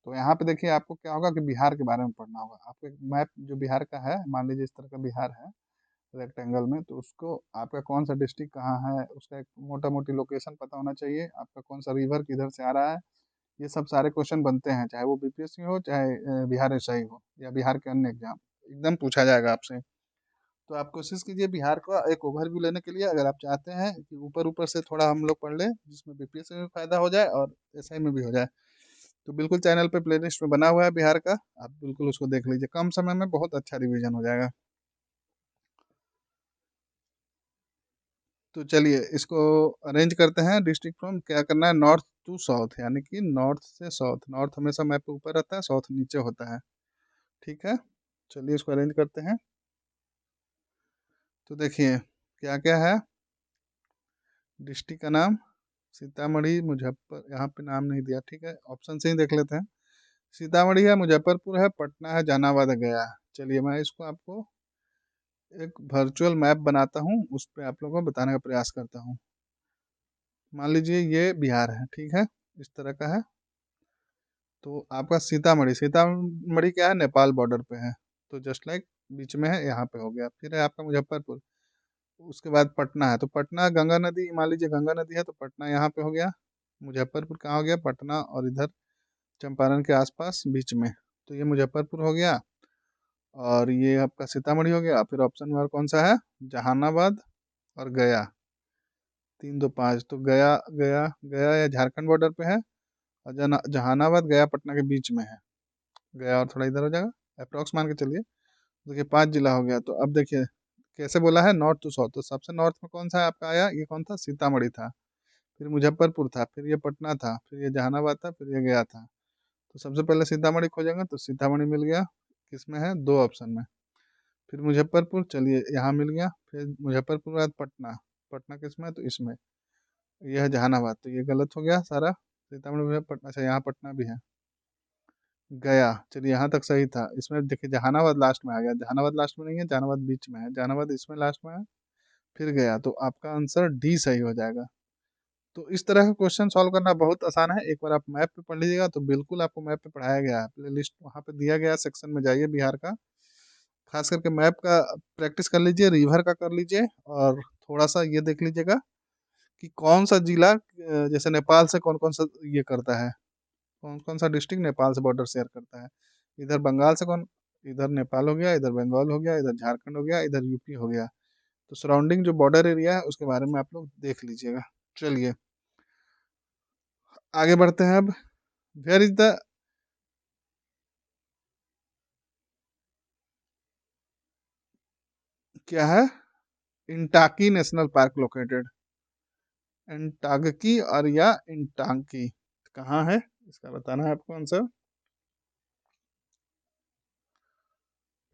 तो यहाँ पे देखिए, आपको क्या होगा कि बिहार के बारे में पढ़ना होगा। आपको एक मैप जो बिहार का है, मान लीजिए इस तरह का बिहार है रेक्टेंगल में, तो उसको आपका कौन सा डिस्ट्रिक्ट कहाँ है, उसका एक मोटा मोटी लोकेशन पता होना चाहिए। आपका कौन सा रिवर किधर से आ रहा है, ये सब सारे क्वेश्चन बनते हैं, चाहे वो बीपीएससी हो, चाहे बिहार एसआई हो, या बिहार के अन्य एग्जाम, एकदम पूछा जाएगा आपसे। तो आप कोशिश कीजिए बिहार का एक ओवरव्यू लेने के लिए, अगर आप चाहते हैं कि ऊपर ऊपर से थोड़ा हम लोग पढ़ लें, जिसमें बीपीएससी में फायदा हो जाए और एसआई में भी हो जाए, तो बिल्कुल चैनल पे प्लेलिस्ट में बना हुआ है बिहार का, आप बिल्कुल उसको देख लीजिए, कम समय में बहुत अच्छा रिवीजन हो जाएगा। तो चलिए इसको अरेंज करते हैं। डिस्ट्रिक्ट फ्रॉम क्या करना है? नॉर्थ टू साउथ, यानी कि नॉर्थ से साउथ। नॉर्थ हमेशा मैप पे ऊपर रहता है, साउथ नीचे होता है, ठीक है। चलिए इसको अरेंज करते हैं। तो देखिए क्या क्या है, डिस्ट्रिक्ट का नाम सीतामढ़ी, मुजफ्फर, यहाँ पे नाम नहीं दिया, ठीक है, ऑप्शन से ही देख लेते हैं। सीतामढ़ी है, मुजफ्फरपुर है, पटना है, जहानाबाद है, गया है। चलिए मैं इसको आपको एक वर्चुअल मैप बनाता हूँ, उस पर आप लोगों को बताने का प्रयास करता हूँ। मान लीजिए ये बिहार है, ठीक है, इस तरह का है। तो आपका सीतामढ़ी, सीतामढ़ी क्या है? नेपाल बॉर्डर पे है, तो जस्ट लाइक बीच में है, यहाँ पे हो गया। फिर है आपका मुजफ्फरपुर, उसके बाद पटना है, तो पटना गंगा नदी, मान लीजिए गंगा नदी है, तो पटना यहाँ पे हो गया। मुजफ्फरपुर कहाँ हो गया? पटना और इधर चंपारण के आसपास बीच में, तो ये मुजफ्फरपुर हो गया। और ये आपका सीतामढ़ी हो गया। फिर ऑप्शन नंबर कौन सा है? जहानाबाद और गया, 3 2 5, तो गया, गया या झारखंड बॉर्डर पे है, और जहानाबाद गया पटना के बीच में है। गया और थोड़ा इधर हो जाएगा, अप्रॉक्स मान के चलिए। देखिए 5 जिला हो गया। तो अब देखिए कैसे बोला है नॉर्थ टू साउथ, तो सबसे नॉर्थ में कौन सा आपका आया? ये कौन था? सीतामढ़ी था, फिर मुजफ्फरपुर था, फिर ये पटना था, फिर ये जहानाबाद था, फिर ये गया था। तो सबसे पहले सीतामढ़ी खोजेंगे, तो सीतामढ़ी मिल गया, किसमें है? 2 ऑप्शन में। फिर मुजफ्फरपुर, चलिए यहाँ मिल गया। फिर मुजफ्फरपुर के बाद पटना, पटना किसमें है? तो इसमें। यह है जहानाबाद, तो ये गलत हो गया सारा, सीतामढ़ी में पटना से, यहाँ पटना भी है। गया, चलिए यहाँ तक सही था। इसमें देखिए जहानाबाद लास्ट में आ गया, जहानाबाद लास्ट में नहीं है, जहानाबाद बीच में है, जहानाबाद इसमें लास्ट में है, फिर गया। तो आपका आंसर डी सही हो जाएगा। तो इस तरह का क्वेश्चन सॉल्व करना बहुत आसान है। एक बार आप मैप पे पढ़ लीजिएगा, तो बिल्कुल आपको मैप पे पढ़ाया गया है, प्ले लिस्ट वहाँ पे दिया गया सेक्शन में जाइए बिहार का, खास करके मैप का प्रैक्टिस कर लीजिए, रिवर का कर लीजिए, और थोड़ा सा ये देख लीजिएगा कि कौन सा जिला जैसे नेपाल से कौन कौन सा ये करता है, कौन कौन सा डिस्ट्रिक्ट नेपाल से बॉर्डर शेयर करता है। इधर बंगाल से कौन, इधर नेपाल हो गया, इधर बंगाल हो गया, इधर झारखंड हो गया, इधर यूपी हो गया। तो सराउंडिंग जो बॉर्डर एरिया है उसके बारे में आप लोग देख लीजिएगा। चलिए आगे बढ़ते हैं अब। वेयर इज द क्या है इंटाकी नेशनल पार्क लोकेटेड, इंटागकी और या इंटांकी कहाँ है, इसका बताना है आपको आंसर।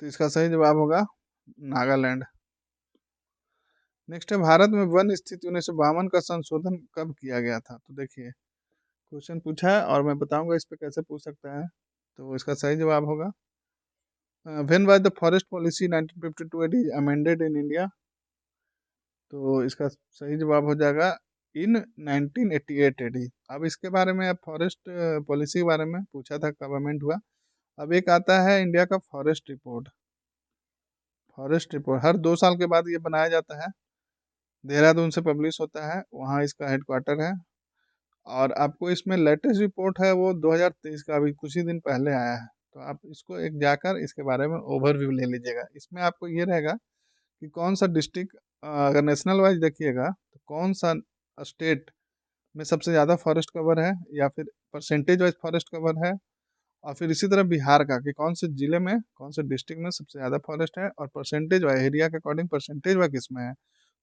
तो इसका सही जवाब होगा नागालैंड। नेक्स्ट है भारत में वन स्थिति 1952 का संशोधन कब किया गया था। तो देखिए क्वेश्चन पूछा है और मैं बताऊंगा इस पे कैसे पूछ सकता है। तो इसका सही जवाब होगा when was the forest policy 1952 it is amended in India. तो इसका सही जवाब हो जाएगा इन 1988 एडी। अब इसके बारे में, अब फॉरेस्ट पॉलिसी के बारे में पूछा था कब अमेंड हुआ। अब एक आता है इंडिया का फॉरेस्ट रिपोर्ट। फॉरेस्ट रिपोर्ट हर 2 साल के बाद ये बनाया जाता है, देहरादून से पब्लिश होता है, वहाँ इसका हेडक्वार्टर है। और आपको इसमें लेटेस्ट रिपोर्ट है वो 2023 का, अभी कुछ ही दिन पहले आया है। तो आप इसको एक जाकर इसके बारे में ओवरव्यू ले लीजिएगा। इसमें आपको ये रहेगा कि कौन सा डिस्ट्रिक्ट, अगर नेशनल वाइज देखिएगा तो कौन सा स्टेट में सबसे ज़्यादा फॉरेस्ट कवर है, या फिर परसेंटेज वाइज फॉरेस्ट कवर है। और फिर इसी तरह बिहार का कि कौन से जिले में, कौन से डिस्ट्रिक्ट में सबसे ज़्यादा फॉरेस्ट है, और परसेंटेज वाइज एरिया के अकॉर्डिंग परसेंटेज वाइज किस में है।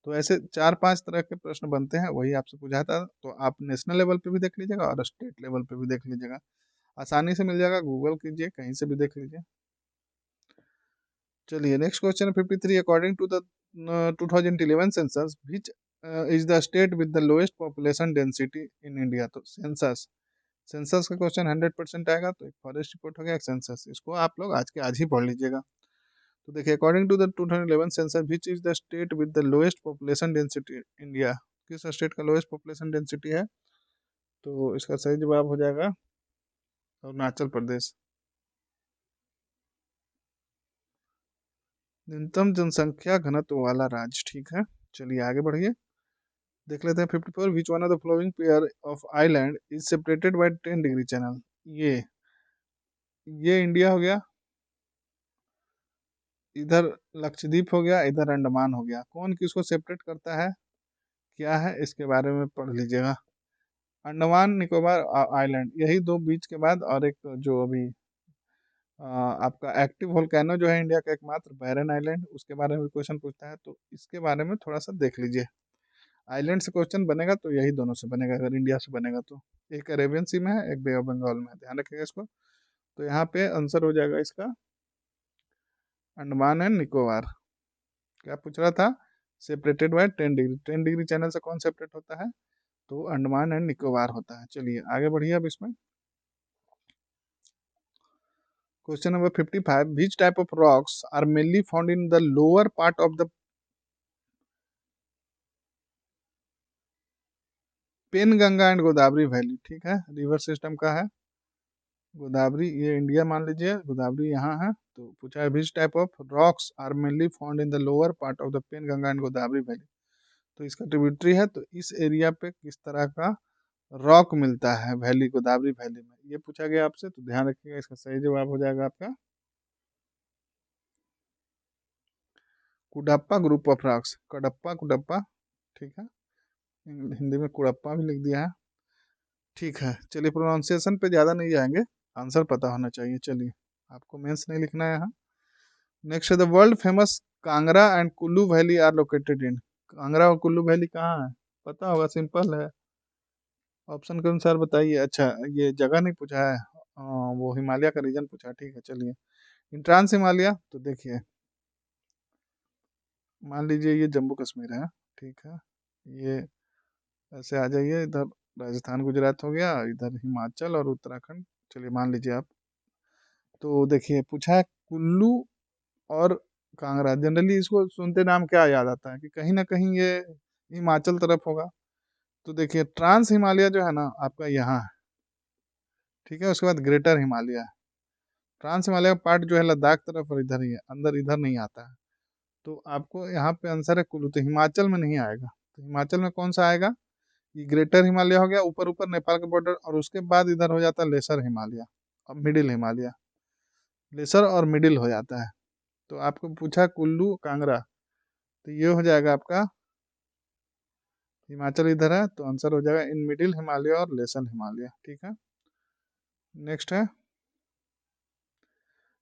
तो ऐसे 4-5 तरह के प्रश्न बनते हैं, वही आपसे पूछा था। तो आप नेशनल लेवल पे भी देख लीजिएगा और स्टेट लेवल पे भी देख लीजिएगा, आसानी से मिल जाएगा, गूगल कीजिए, कहीं से भी देख लीजिए। चलिए नेक्स्ट क्वेश्चन है 53। According to the 2011 census which is the state with the lowest population density in India. तो सेंसस, सेंसस का क्वेश्चन 100% आएगा। तो एक फॉरेस्ट रिपोर्ट हो गया, एक सेंसस, इसको आप लोग आज के आज ही पढ़ लीजिएगा। तो देखिए according to the 2011 census which is the state with the lowest population density India. किस स्टेट का लोएस्ट पॉपुलेशन डेंसिटी है। तो इसका सही जवाब हो जाएगा अरुणाचल प्रदेश। न्यूनतम जनसंख्या घनत्व वाला राज्य, ठीक है। चलिए आगे बढ़िए, देख लेते हैं 54। विच one of the following pair of island is separated by 10 degree channel. ये इंडिया हो गया, इधर लक्षद्वीप हो गया, इधर अंडमान हो गया। कौन किसको सेपरेट करता है, क्या है, इसके बारे में पढ़ लीजिएगा। अंडमान निकोबार आइलैंड, यही दो बीच के बाद, और एक जो अभी आपका एक्टिव वोल्केनो जो है इंडिया का एकमात्र, बैरन आइलैंड, उसके बारे में क्वेश्चन पूछता है। तो इसके बारे में थोड़ा सा देख लीजिए। आइलैंड से क्वेश्चन बनेगा तो यही दोनों से बनेगा, अगर इंडिया से बनेगा तो। एक अरेबियन सी में है, एक बे ऑफ बंगाल में है, ध्यान रखिएगा इसको। तो यहाँ पे आंसर हो जाएगा इसका अंडमान एंड निकोबार। क्या पूछ रहा था, separated by 10 degree, 10 degree channel से कौन सेपरेट होता है। तो अंडमान एंड निकोबार होता है। चलिए आगे बढ़िए अब इसमें। Question number 55। Which type of rocks are mainly found in the lower part of the Penganga and Godavari valley, ठीक है, रिवर सिस्टम का है गोदावरी, ये इंडिया मान लीजिए, गोदावरी यहाँ है। तो पूछा है which type of rocks are mainly found in the lower part of the Penganga and Godavari valley. तो इसका ट्रिब्यूटरी है, तो इस एरिया पे किस तरह का रॉक मिलता है वैली, गोदावरी वैली में, ये पूछा गया आपसे। तो ध्यान रखिएगा, इसका सही जवाब हो जाएगा आपका Cuddapah group of rocks, Cuddapah Cuddapah, ठीक है, हिंदी में कुड़प्पा भी लिख दिया है, ठीक है। चलिए प्रोनाउंसिएशन पे ज़्यादा नहीं जाएंगे, आंसर पता होना चाहिए। चलिए आपको मेंस नहीं लिखना है यहाँ। नेक्स्ट है the world famous Kangra and Kullu valley are located in. Kangra और कुल्लू वैली कहाँ है, पता होगा, सिंपल है, ऑप्शन के अनुसार बताइए। अच्छा ये जगह नहीं पूछा है, वो हिमालय का रीजन पूछा, ठीक है। चलिए इन ट्रांस हिमालय, तो देखिए मान लीजिए ये जम्मू कश्मीर है, ठीक है, ये ऐसे आ जाइए इधर, राजस्थान गुजरात हो गया, इधर हिमाचल और उत्तराखंड। चलिए मान लीजिए आप, तो देखिए पूछा है कुल्लू और कांगड़ा, जनरली इसको सुनते नाम क्या याद आता है कि कहीं ना कहीं ये हिमाचल तरफ होगा। तो देखिए ट्रांस हिमालय जो है ना आपका यहाँ है, ठीक है, उसके बाद ग्रेटर हिमालय है। ट्रांस हिमालय का पार्ट जो है लद्दाख तरफ और इधर ही है, अंदर इधर नहीं आता है। तो आपको यहाँ पे आंसर है कुल्लू, तो हिमाचल में नहीं आएगा। तो हिमाचल में कौन सा आएगा, ये ग्रेटर हिमालय हो गया, ऊपर ऊपर नेपाल के बॉर्डर, और उसके बाद इधर हो जाता है लेसर हिमालय और मिडिल हिमालय, लेसर और मिडिल हो जाता है। तो आपको पूछा कुल्लू कांगड़ा, तो ये हो जाएगा आपका हिमाचल इधर है, तो आंसर हो जाएगा इन मिडिल हिमालय और लेसन हिमालय। ठीक है, नेक्स्ट है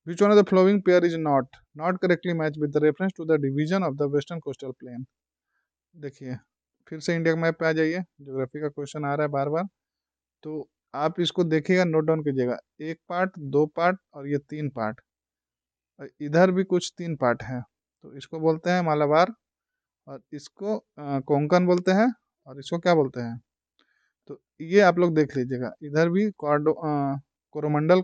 which one of the following pair is not correctly match with the reference to the division of the western coastal plain. देखिए फिर से इंडिया के मैप पे आ जाइए, ज्योग्राफी का क्वेश्चन आ रहा है बार बार, तो आप इसको देखिएगा, नोट डाउन कीजिएगा, एक पार्ट, दो पार्ट और ये तीन पार्ट, इधर भी कुछ तीन पार्ट है, तो इसको बोलते हैं मालाबार, और इसको कोंकण बोलते हैं, और इसको क्या बोलते हैं, तो ये आप लोग देख लीजिएगा, इधर भी कोरोमंडल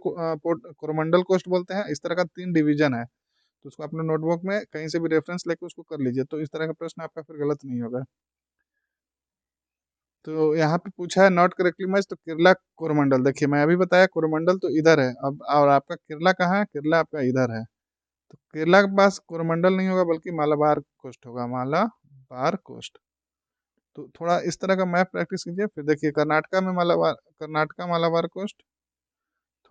कोस्ट बोलते हैं। इस तरह का तीन डिवीजन है, तो उसको अपने नोटबुक में कहीं से भी रेफरेंस लेके उसको कर लीजिए, तो इस तरह का प्रश्न आपका फिर गलत नहीं होगा। तो यहाँ पे पूछा है नॉट करेक्टली मैच, तो केरला कोरोमंडल, देखिए मैं अभी बताया कोरोमंडल तो इधर है, अब और आपका केरला कहाँ है, केरला आपका इधर है, तो केरला के पास कोरोमंडल नहीं होगा बल्कि मालाबार कोस्ट होगा, मालाबार कोस्ट। तो थोड़ा इस तरह का मैप प्रैक्टिस कीजिए। फिर देखिए कर्नाटका में मालाबार, कर्नाटका मालाबार कोस्ट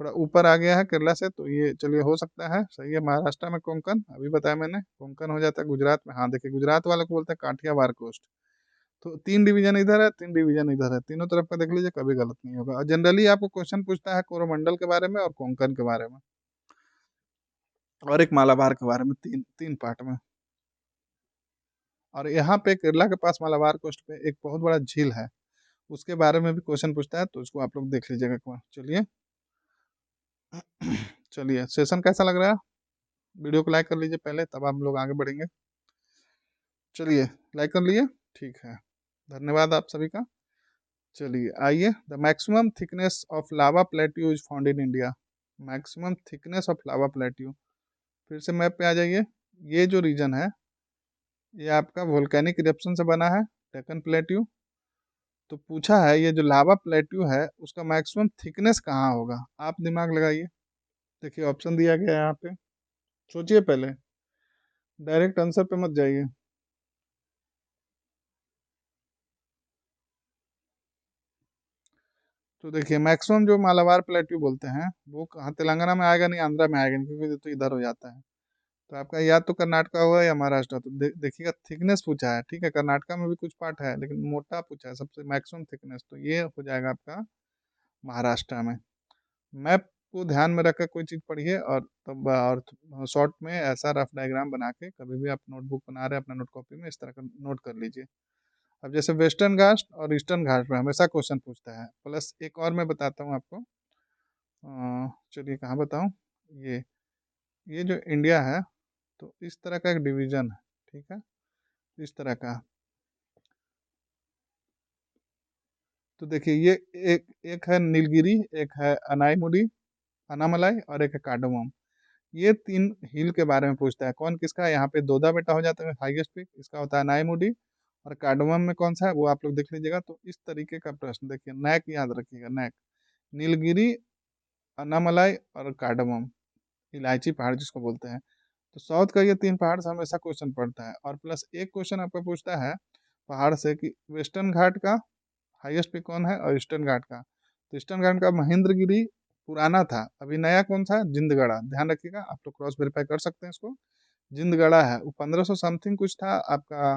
थोड़ा ऊपर आ गया है केरला से, तो ये चलिए हो सकता है सही है। महाराष्ट्र में कोंकण, अभी बताया मैंने, कोंकण हो जाता है गुजरात में, हाँ देखिए गुजरात वाले को बोलते हैं काठियावाड़ कोस्ट। तो तीन डिवीजन इधर है, तीन डिवीजन इधर है, तीनों तरफ का देख लीजिए, कभी गलत नहीं होगा। और जनरली आपको क्वेश्चन पूछता है कोरोमंडल के बारे में और कोंकण के बारे में, और एक मालाबार के बारे में, तीन तीन पार्ट में। और यहाँ पे केरला के पास मालाबार कोस्ट पे एक बहुत बड़ा झील है, उसके बारे में भी क्वेश्चन पूछता है, तो उसको आप लोग देख लीजिएगा एक बार। चलिए चलिए, सेशन कैसा लग रहा है, वीडियो को लाइक कर लीजिए पहले, तब हम लोग आगे बढ़ेंगे। चलिए लाइक कर लिए, ठीक है, धन्यवाद आप सभी का। चलिए आइए, the maximum thickness of lava plateau is found in India. Maximum thickness of lava plateau, फिर से मैप पे आ जाइए, ये जो रीजन है ये आपका वोल्केनिक इरप्शन से बना है, डेक्कन प्लेट्यू। तो पूछा है ये जो लावा प्लेट्यू है उसका मैक्सिमम थिकनेस कहाँ होगा, आप दिमाग लगाइए। देखिए ऑप्शन दिया गया है यहाँ पे, सोचिए पहले, डायरेक्ट आंसर पे मत जाइए। तो देखिए मैक्सिमम जो मालाबार प्लेट्यू बोलते हैं वो कहाँ, तेलंगाना में आएगा नहीं, आंध्रा में आएगा नहीं, क्योंकि ये तो इधर हो जाता है। तो आपका या तो कर्नाटका होगा या महाराष्ट्र। तो देखिएगा थिकनेस पूछा है, ठीक है, कर्नाटका में भी कुछ पार्ट है लेकिन मोटा पूछा है सबसे मैक्सिमम थिकनेस, तो ये हो जाएगा आपका महाराष्ट्र में। मैप को ध्यान में रखकर कोई चीज़ पढ़िए, और तब और शॉर्ट में ऐसा रफ डायग्राम बना के कभी भी आप नोटबुक बना रहे हैं अपना नोट कॉपी में, इस तरह का नोट कर लीजिए। अब जैसे वेस्टर्न घाट और ईस्टर्न घाट में हमेशा क्वेश्चन पूछता है, प्लस एक और मैं बताता हूँ आपको, चलिए कहाँ बताऊँ, ये ये जो इंडिया है, तो इस तरह का एक डिवीजन है, ठीक है, इस तरह का। तो देखिए ये एक एक है नीलगिरी, एक है अनाईमुडी, अनामलाई, और एक है कार्डोमम। ये तीन हिल के बारे में पूछता है, कौन किसका है, यहाँ पे दोदा बेटा हो जाता है हाईएस्ट पिक, इसका होता है अनाईमुडी, और कार्डोमम में कौन सा है वो आप लोग देख लीजिएगा। तो इस तरीके का प्रश्न, देखिए नैक याद रखिएगा, नैक, नीलगिरी, अन्नामलाई और कार्डमम, इलायची पहाड़ जिसको बोलते हैं। तो साउथ का ये तीन पहाड़ से हमेशा क्वेश्चन पड़ता है, और प्लस एक क्वेश्चन आपका पूछता है पहाड़ से कि वेस्टर्न घाट का हाईएस्ट पिक कौन है और ईस्टर्न घाट का। तो ईस्टर्न घाट का महेंद्रगिरी पुराना था, अभी नया कौन सा है, जिंदगढ़ा, ध्यान रखिएगा, आप लोग क्रॉस वेरीफाई कर सकते हैं इसको। जिंदगढ़ा है, वो 1500 समथिंग कुछ था आपका,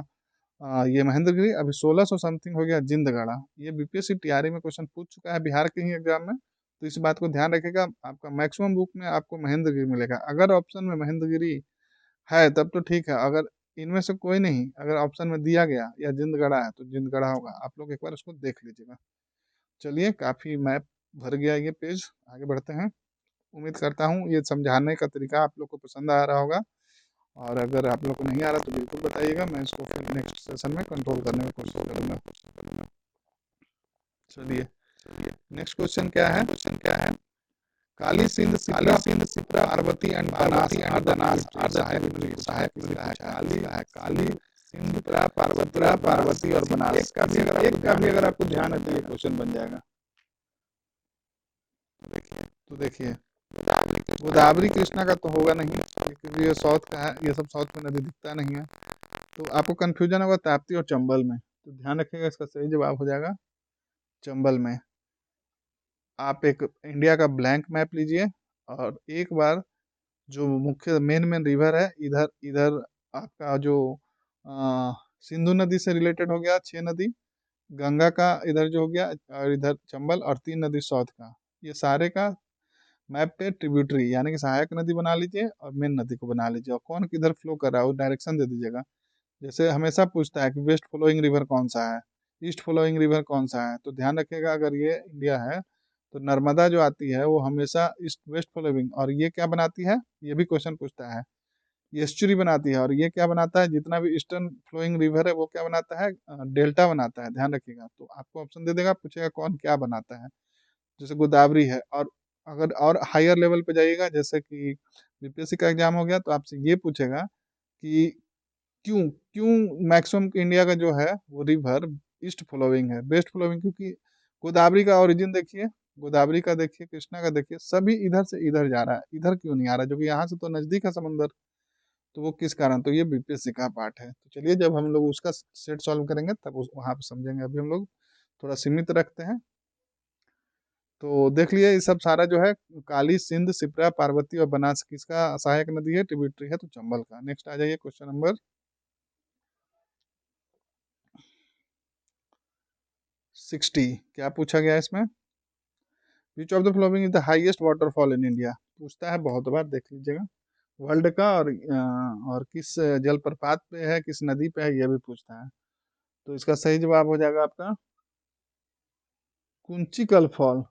ये महेंद्रगिरी, अभी 1600 समथिंग हो गया जिंदगढ़ा। ये बीपीएससी टीआरई में क्वेश्चन पूछ चुका है बिहार के ही एग्जाम में, तो इस बात को ध्यान रखिएगा। आपका मैक्सिमम बुक में आपको महेंद्रगिरी मिलेगा, अगर ऑप्शन में महेंद्रगिरी है तब तो ठीक है, अगर इनमें से कोई नहीं, अगर ऑप्शन में दिया गया या जिंदगढ़ा है तो जिंदगढ़ा होगा, आप लोग एक बार उसको देख लीजिएगा। चलिए काफ़ी मैप भर गया ये पेज, आगे बढ़ते हैं। उम्मीद करता हूँ ये समझाने का तरीका आप लोग को पसंद आ रहा होगा, और अगर आप लोग को नहीं आ रहा तो बिल्कुल बताइएगा, मैं इसको फिर नेक्स्ट सेशन में कंट्रोल करने की कोशिश करूँगा। चलिए नेक्स्ट क्वेश्चन क्या है, Kali Sindh, Sipra, Parvati and Banas are the सहायक नदी काली सिंध, पार्वती और बनास। एक का भी अगर आपको ध्यान है तो ये क्वेश्चन बन जाएगा। तो देखिए गोदावरी कृष्णा का तो होगा नहीं, क्योंकि ये साउथ का है, ये सब साउथ में नदी दिखता नहीं है। तो आपको कंफ्यूजन होगा ताप्ती और चंबल में, तो ध्यान रखिएगा, इसका सही जवाब हो जाएगा चंबल में। आप एक इंडिया का ब्लैंक मैप लीजिए, और एक बार जो मुख्य मेन रिवर है, इधर इधर आपका जो सिंधु नदी से रिलेटेड हो गया 6 नदी, गंगा का इधर जो हो गया, और इधर चंबल, और 3 नदी साउथ का। ये सारे का मैप पे ट्रिब्यूटरी यानी कि सहायक नदी बना लीजिए और मेन नदी को बना लीजिए, और कौन किधर फ्लो कर रहा है वो डायरेक्शन दे दीजिएगा। जैसे हमेशा पूछता है कि वेस्ट फ्लोइंग रिवर कौन सा है, ईस्ट फ्लोइंग रिवर कौन सा है, तो ध्यान रखिएगा अगर ये इंडिया है तो नर्मदा जो आती है वो हमेशा ईस्ट वेस्ट फ्लोइंग, और ये क्या बनाती है, ये भी क्वेश्चन पूछता है, ये एस्चुरी बनाती है, और ये क्या बनाता है, जितना भी ईस्टर्न फ्लोइंग रिवर है वो क्या बनाता है, डेल्टा बनाता है, ध्यान रखिएगा। तो आपको ऑप्शन दे देगा, पूछेगा कौन क्या बनाता है, जैसे गोदावरी है। और अगर और हायर लेवल पे जाइएगा, जैसे कि बीपीएससी का एग्जाम हो गया, तो आपसे ये पूछेगा कि क्यों क्यों मैक्सिमम इंडिया का जो है वो रिवर ईस्ट फ्लोइंग है, वेस्ट फ्लोइंग, क्योंकि गोदावरी का ओरिजिन देखिए, गोदावरी का देखिए, कृष्णा का देखिए, सभी इधर से इधर जा रहा है, इधर क्यों नहीं आ रहा, जो कि यहाँ से तो नजदीक है समंदर, तो वो किस कारण, तो ये बीपीएससी का पार्ट है। तो चलिए जब हम लोग उसका सेट सॉल्व करेंगे तब वहां पे समझेंगे, अभी हम लोग थोड़ा सीमित रखते हैं। तो देख लिए ये सब सारा जो है, काली, सिंध, सिप्रा, पार्वती और बनास किसका सहायक नदी है, ट्रिब्यूटरी है, तो चंबल का। नेक्स्ट आ जाइए क्वेश्चन नंबर 60। क्या पूछा गया है इसमें, विच of the following is the highest waterfall in India, पूछता है बहुत बार, देख लीजिएगा। वर्ल्ड का, और किस जलप्रपात पे है, किस नदी पे है, ये भी पूछता है। तो इसका सही जवाब हो जाएगा आपका कुंचिकल फॉल।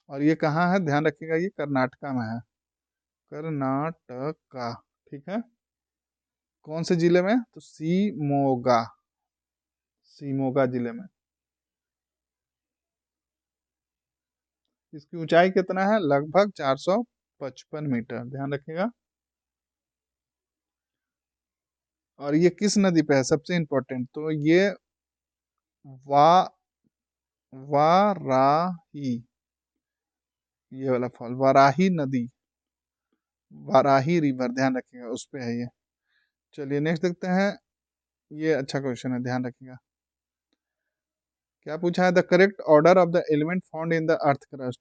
और ये कहाँ है, ध्यान रखिएगा, ये कर्नाटका में है, कर्नाटका, ठीक है। कौन से जिले में, तो सीमोगा, सीमोगा जिले में। इसकी ऊंचाई कितना है, लगभग 455 मीटर, ध्यान रखिएगा। और ये किस नदी पे है, सबसे इंपॉर्टेंट, तो ये वा वाराही, ये वाला फॉल वाराही नदी, वाराही रिवर, ध्यान रखिएगा उस पे है ये। चलिए नेक्स्ट देखते हैं, ये अच्छा क्वेश्चन है, ध्यान रखिएगा। क्या पूछा है, the correct order of the element found in the earth crust.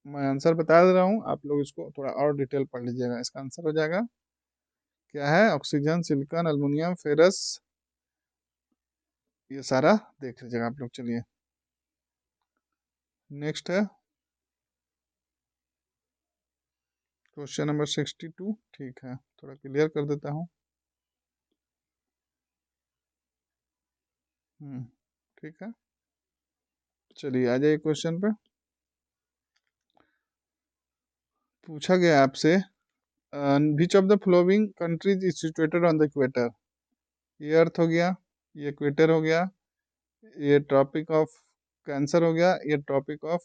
मैं आंसर बता दे रहा हूँ, आप लोग इसको थोड़ा और डिटेल पढ़ लीजिएगा। इसका आंसर हो जाएगा, क्या है, ऑक्सीजन, सिलिकॉन, एल्युमिनियम, फेरस, ये सारा देख लीजिएगा आप लोग। चलिए नेक्स्ट है क्वेश्चन नंबर 62। ठीक है, थोड़ा क्लियर कर देता हूँ। ठीक है, चलिए आ जाइए क्वेश्चन पे। पूछा गया आपसे, विच of the flowing countries is situated on the equator. ये अर्थ हो गया, ये इक्वेटर हो गया, ये ट्रॉपिक ऑफ कैंसर हो गया, ये ट्रॉपिक ऑफ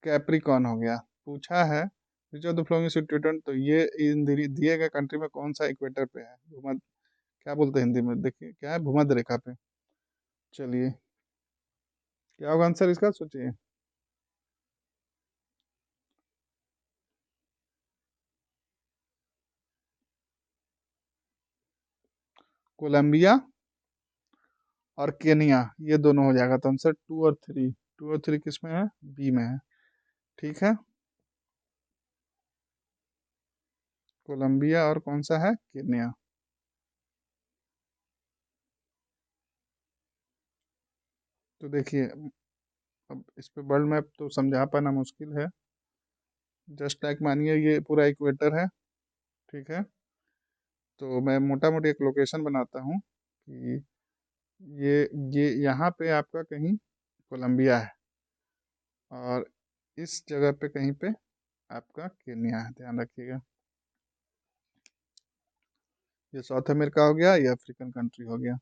कैप्रिकॉन हो गया। पूछा है which of the flowing situated, तो ये इन दिए गए कंट्री में कौन सा इक्वेटर पे है, भूमध्य, क्या बोलते हैं हिंदी में, देखिए क्या है, भूमध्य रेखा पे। चलिए क्या होगा आंसर इसका, सोचिए। कोलंबिया और केनिया, ये दोनों हो जाएगा, तो आंसर 2 और 3, 2 और 3 किस में है, बी में है, ठीक है। कोलंबिया और कौन सा है, केन्या। तो देखिए, अब इस पे वर्ल्ड मैप तो समझा पाना मुश्किल है, जस्ट लाइक मानिए ये पूरा इक्वेटर है, ठीक है। तो मैं मोटा मोटी एक लोकेशन बनाता हूँ कि ये ये यहाँ पे आपका कहीं कोलंबिया है, और इस जगह पे कहीं पे आपका केन्या है, ध्यान रखिएगा। ये साउथ अमेरिका हो गया, ये अफ्रीकन कंट्री हो गया,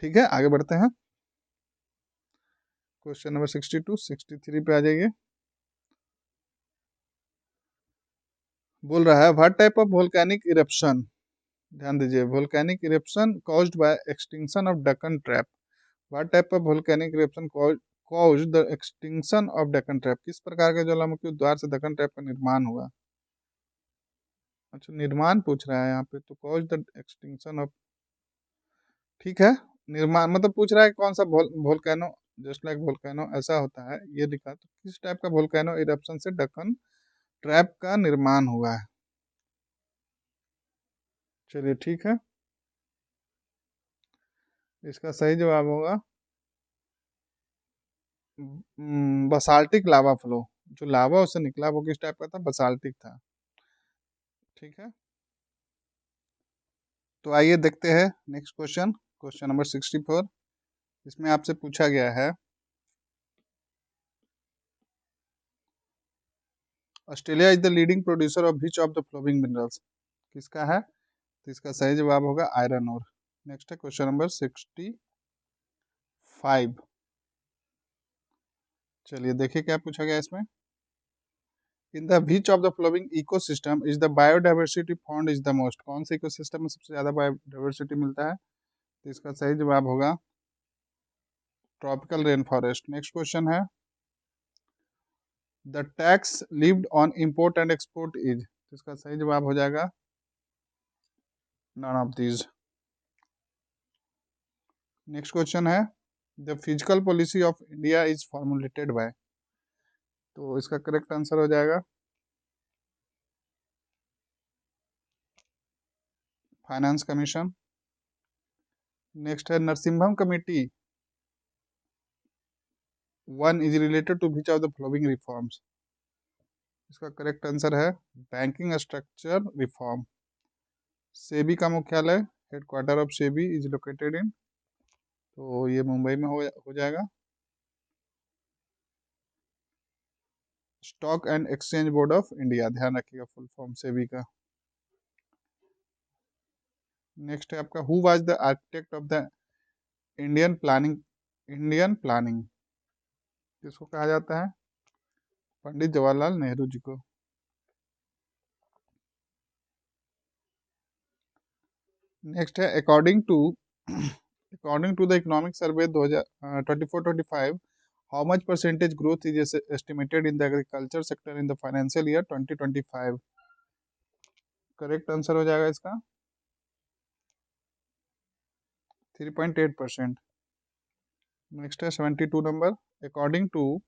ठीक है। आगे बढ़ते हैं, क्वेश्चन नंबर 62, 63 पे आ जाइए। बोल रहा है, what type of volcanic eruption, ध्यान दीजिए, volcanic eruption caused by extinction of Deccan trap. What type of volcanic eruption caused the extinction of Deccan trap, किस प्रकार के ज्वालामुखी द्वार से दक्कन ट्रैप का निर्माण हुआ। अच्छा, निर्माण पूछ रहा है यहाँ पे, तो कॉज द एक्सटिंक्शन ऑफ, ठीक है। निर्माण मतलब पूछ रहा है कौन सा वोल्केनो, जस्ट लाइक वोल्केनो ऐसा होता है, ये लिखा, तो किस टाइप का वोल्केनो इरप्शन से दक्कन ट्रैप का निर्माण हुआ है। चलिए ठीक है, इसका सही जवाब होगा बसाल्टिक लावा फ्लो। जो लावा उससे निकला वो किस टाइप का था? बसाल्टिक था। ठीक है, तो आइए देखते हैं नेक्स्ट क्वेश्चन, क्वेश्चन नंबर 64। इसमें आपसे पूछा गया है Australia is the leading producer of which of the flowing minerals. किसका है? तो इसका सही जवाब होगा आयरन ओर। नेक्स्ट है क्वेश्चन नंबर 65। चलिए देखिए क्या पूछा गया इसमें। In the which of the flowing ecosystem is the biodiversity found is the most. कौन से इकोसिस्टम में सबसे ज्यादा बायोडाइवर्सिटी मिलता है? तो इसका सही जवाब होगा tropical rain forest. Next question है the tax levied on import and export is. तो इसका सही जवाब हो जाएगा none of these. Next question है the physical policy of India is formulated by. तो इसका करेक्ट आंसर हो जाएगा फाइनेंस कमीशन। नेक्स्ट है Narasimham committee one is related to which of the following reforms. इसका करेक्ट आंसर है बैंकिंग स्ट्रक्चर रिफॉर्म। सेबी का मुख्यालय, headquarter of SEBI is located in, तो ये मुंबई में हो जाएगा। Stock and exchange board of India, ध्यान रखिएगा फुल फॉर्म सेबी का। नेक्स्ट है आपका who was the architect of the Indian planning. किसको कहा जाता है? पंडित जवाहरलाल नेहरू जी को। नेक्स्ट है according to the economic survey 2024-25 how much percentage growth is estimated in the agriculture sector in the financial year 2025। Correct answer हो जाएगा इसका 3.8%। नेक्स्ट है 72 number according to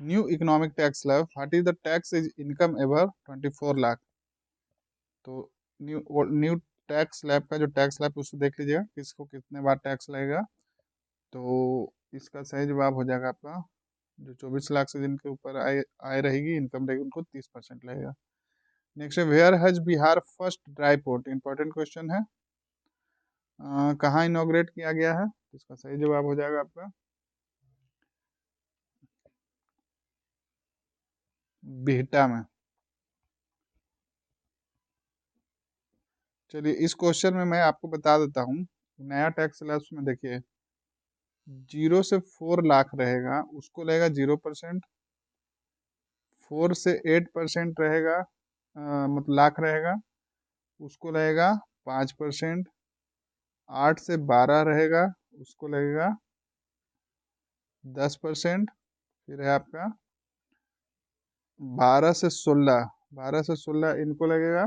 new economic tax slab what is the tax is income ever 24 lakh. तो new tax slab का जो tax slab उसको देख लीजिएगा किसको कितने बार टैक्स लगेगा। तो इसका सही जवाब हो जाएगा आपका जो 24 लाख से जिनके ऊपर आय आय रहेगी, इनकम रहेगी, उनको 30% लगेगा। नेक्स्ट है where has Bihar first dry port. Important question है, कहाँ इनॉग्रेट किया गया है? इसका सही जवाब हो जाएगा आपका बिहटा में। चलिए इस क्वेश्चन में मैं आपको बता देता हूँ नया टैक्स स्लैब्स में देखिए 0 से 4 लाख रहेगा उसको लगेगा 0%, 4 से 8% रहेगा मतलब लाख रहेगा उसको लगेगा 5%, 8 से 12 रहेगा उसको लगेगा 10%, फिर है आपका 12 से 16 इनको लगेगा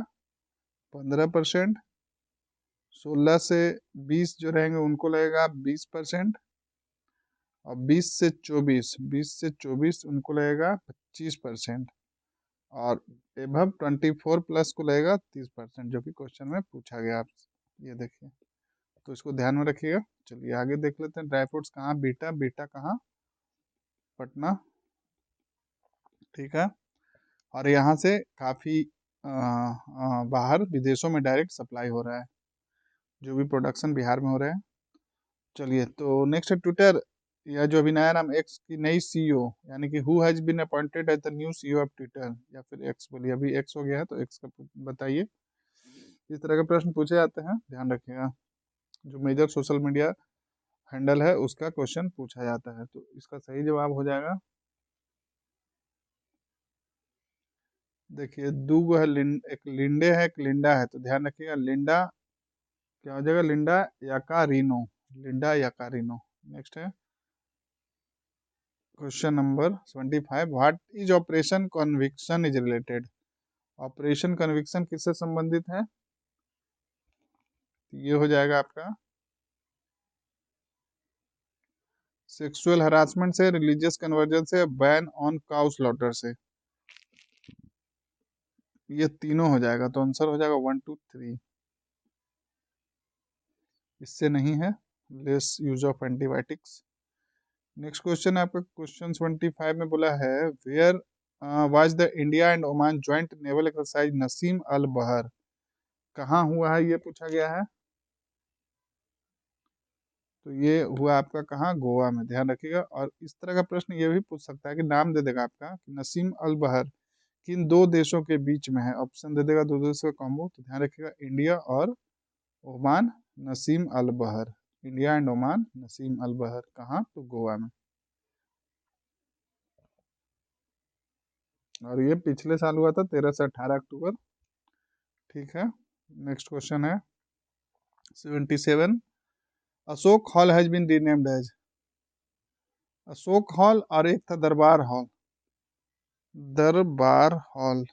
15%, 16 से 20 जो रहेंगे उनको लगेगा 20%, और 20 से 24 उनको लगेगा 25%, और एभव 24 प्लस को लगेगा 30%, जो कि क्वेश्चन में पूछा गया आपसे। ये देखिए तो इसको ध्यान में रखिएगा। चलिए आगे देख लेते हैं ड्राई फ्रूट्स कहाँ, बीटा बीटा कहाँ, पटना। ठीक है, और यहाँ से काफ़ी बाहर विदेशों में डायरेक्ट सप्लाई हो रहा है जो भी प्रोडक्शन बिहार में हो रहे हैं। चलिए तो नेक्स्ट है ट्विटर या जो अभी नया नाम एक्स की नई सीईओ यानी कि who has been appointed as the new CEO of Twitter, या फिर एक्स बोलिए, अभी एक्स हो गया है तो एक्स का बताइए। इस तरह के प्रश्न पूछे जाते हैं, ध्यान रखिएगा। जो मेजर सोशल मीडिया हैंडल है उसका क्वेश्चन पूछा जाता है, तो इसका सही जवाब हो जाएगा देखिए दूगो है एक लिंडे है एक लिंडा है, तो ध्यान रखिएगा लिंडा क्या हो जाएगा, Linda Yaccarino, Linda Yaccarino. Next है question number 75 what is operation conviction is related. Operation conviction किससे संबंधित है? ये हो जाएगा आपका सेक्सुअल हरासमेंट से, रिलीजियस कन्वर्जन से, बैन ऑन काउ स्लॉटर से। ये तीनों हो जाएगा, तो आंसर हो जाएगा 1 2 3। इससे नहीं है, less use of antibiotics. Next question है आपका, क्वेश्चन 25 में बोला है where was the India and Oman joint naval exercise Naseem Al Bahr, कहाँ हुआ है ये पूछा गया है। तो ये हुआ आपका कहाँ, गोवा में, ध्यान रखिएगा। और इस तरह का प्रश्न ये भी पूछ सकता है कि नाम दे देगा आपका कि नसीम अल बहर किन दो देशों के बीच में है, ऑप्शन दे देगा दो देशों का कॉम्बो। तो ध्यान रखिएगा, इंडिया और ओमान, नसीम अल बहर, India and Oman, Naseem Al Bahr, कहाँ, तो गोवा में। और ये पिछले साल हुआ था 13 से 18 अक्टूबर। ठीक है, नेक्स्ट क्वेश्चन है 77, Ashok Hall has been renamed as, Ashok Hall और एक था Durbar Hall, Durbar Hall,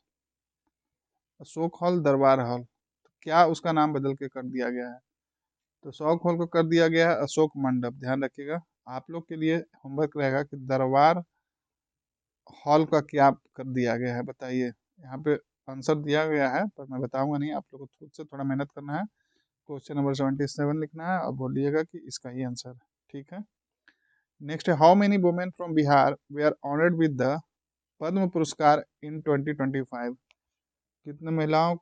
Ashok Hall, Durbar Hall, तो क्या उसका नाम बदल के कर दिया गया है। तो अशोक हॉल को कर दिया गया है अशोक मंडप। ध्यान रखिएगा, आप लोग के लिए होमवर्क रहेगा कि दरबार हॉल का क्या कर दिया गया है, बताइए। यहाँ पे आंसर दिया गया है पर मैं बताऊंगा नहीं, आप लोग को खुद से थोड़ा मेहनत करना है। क्वेश्चन नंबर 77 लिखना है और बोलिएगा कि इसका ही आंसर है। ठीक है, नेक्स्ट है, how many women from Bihar were honoured with the Padma Puraskar in 2025, कितने महिलाओं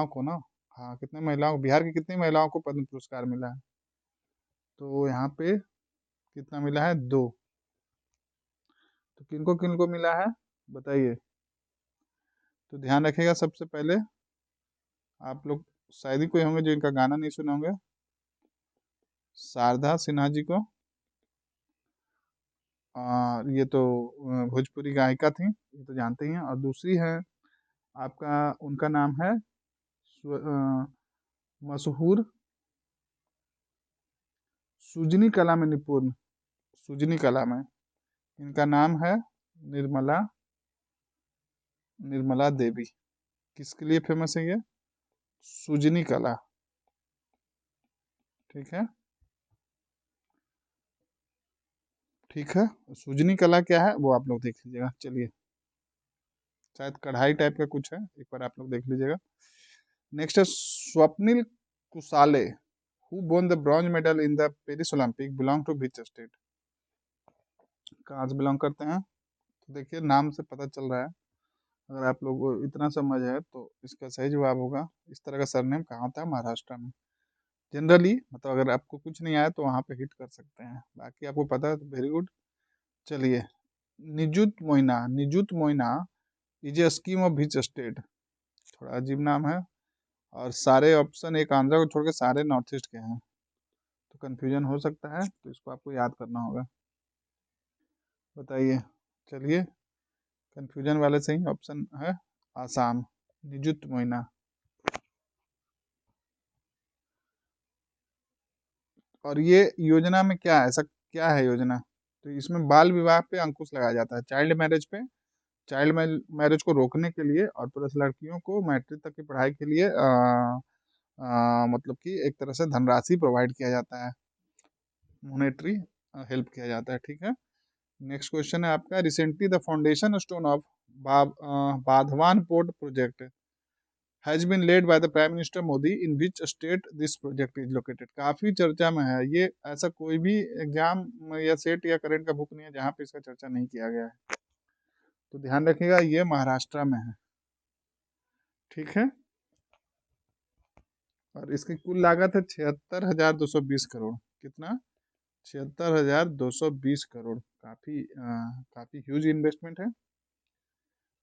को ना, हाँ, कितने महिलाओं, बिहार की कितनी महिलाओं को पद्म पुरस्कार मिला है। तो यहाँ पे कितना मिला है, 2। तो किनको मिला है बताइए। तो ध्यान रखिएगा, सबसे पहले आप लोग शायद ही कोई होंगे जो इनका गाना नहीं सुने होंगे, शारदा सिन्हा जी को। ये तो भोजपुरी गायिका थी, ये तो जानते ही हैं। और दूसरी है आपका, उनका नाम है मशहूर सुजनी कला में निपुण, सुजनी कला में, इनका नाम है निर्मला, निर्मला देवी। किसके लिए फेमस है ये, सुजनी कला। ठीक है, ठीक है, सुजनी कला क्या है वो आप लोग देख लीजिएगा। चलिए, शायद कढ़ाई टाइप का कुछ है, एक बार आप लोग देख लीजिएगा। नेक्स्ट है Swapnil Kusale who won the bronze medal in the Paris Olympic belong to which state, कहाँ से बिलोंग करते हैं। तो देखिए, नाम से पता चल रहा है, अगर आप लोग को इतना समझ है तो इसका सही जवाब होगा, इस तरह का सरनेम कहाँ होता है, महाराष्ट्र में। जनरली मतलब अगर आपको कुछ नहीं आया तो वहाँ पे हिट कर सकते हैं, बाकी आपको पता है तो वेरी गुड। चलिए, Nijut Moina is a scheme of which state, थोड़ा अजीब नाम है। और सारे ऑप्शन एक आंध्रा को छोड़ के सारे नॉर्थ ईस्ट के हैं, तो कंफ्यूजन हो सकता है, तो इसको आपको याद करना होगा। बताइए, चलिए, कंफ्यूजन वाले सही ऑप्शन है आसाम, निजुत मोइना। और ये योजना में क्या है, ऐसा क्या है योजना, तो इसमें बाल विवाह पे अंकुश लगाया जाता है, चाइल्ड मैरिज पे, चाइल्ड मैरिज को रोकने के लिए, और प्लस लड़कियों को मैट्रिक तक की पढ़ाई के लिए मतलब कि एक तरह से धनराशि प्रोवाइड किया जाता है, मोनेटरी हेल्प किया जाता है। ठीक है, नेक्स्ट क्वेश्चन है आपका, recently the foundation stone of Vadhavan port project has been laid by the prime minister Modi in which state this project is located, काफी चर्चा में है ये, ऐसा कोई भी एग्जाम या सेट या करंट का बुक नहीं है जहाँ पे इसका चर्चा नहीं किया गया है। तो ध्यान रखिएगा, ये महाराष्ट्र में है। ठीक है, और इसकी कुल लागत है 76,220 करोड़, कितना, 76,220 करोड़, काफी ह्यूज इन्वेस्टमेंट है।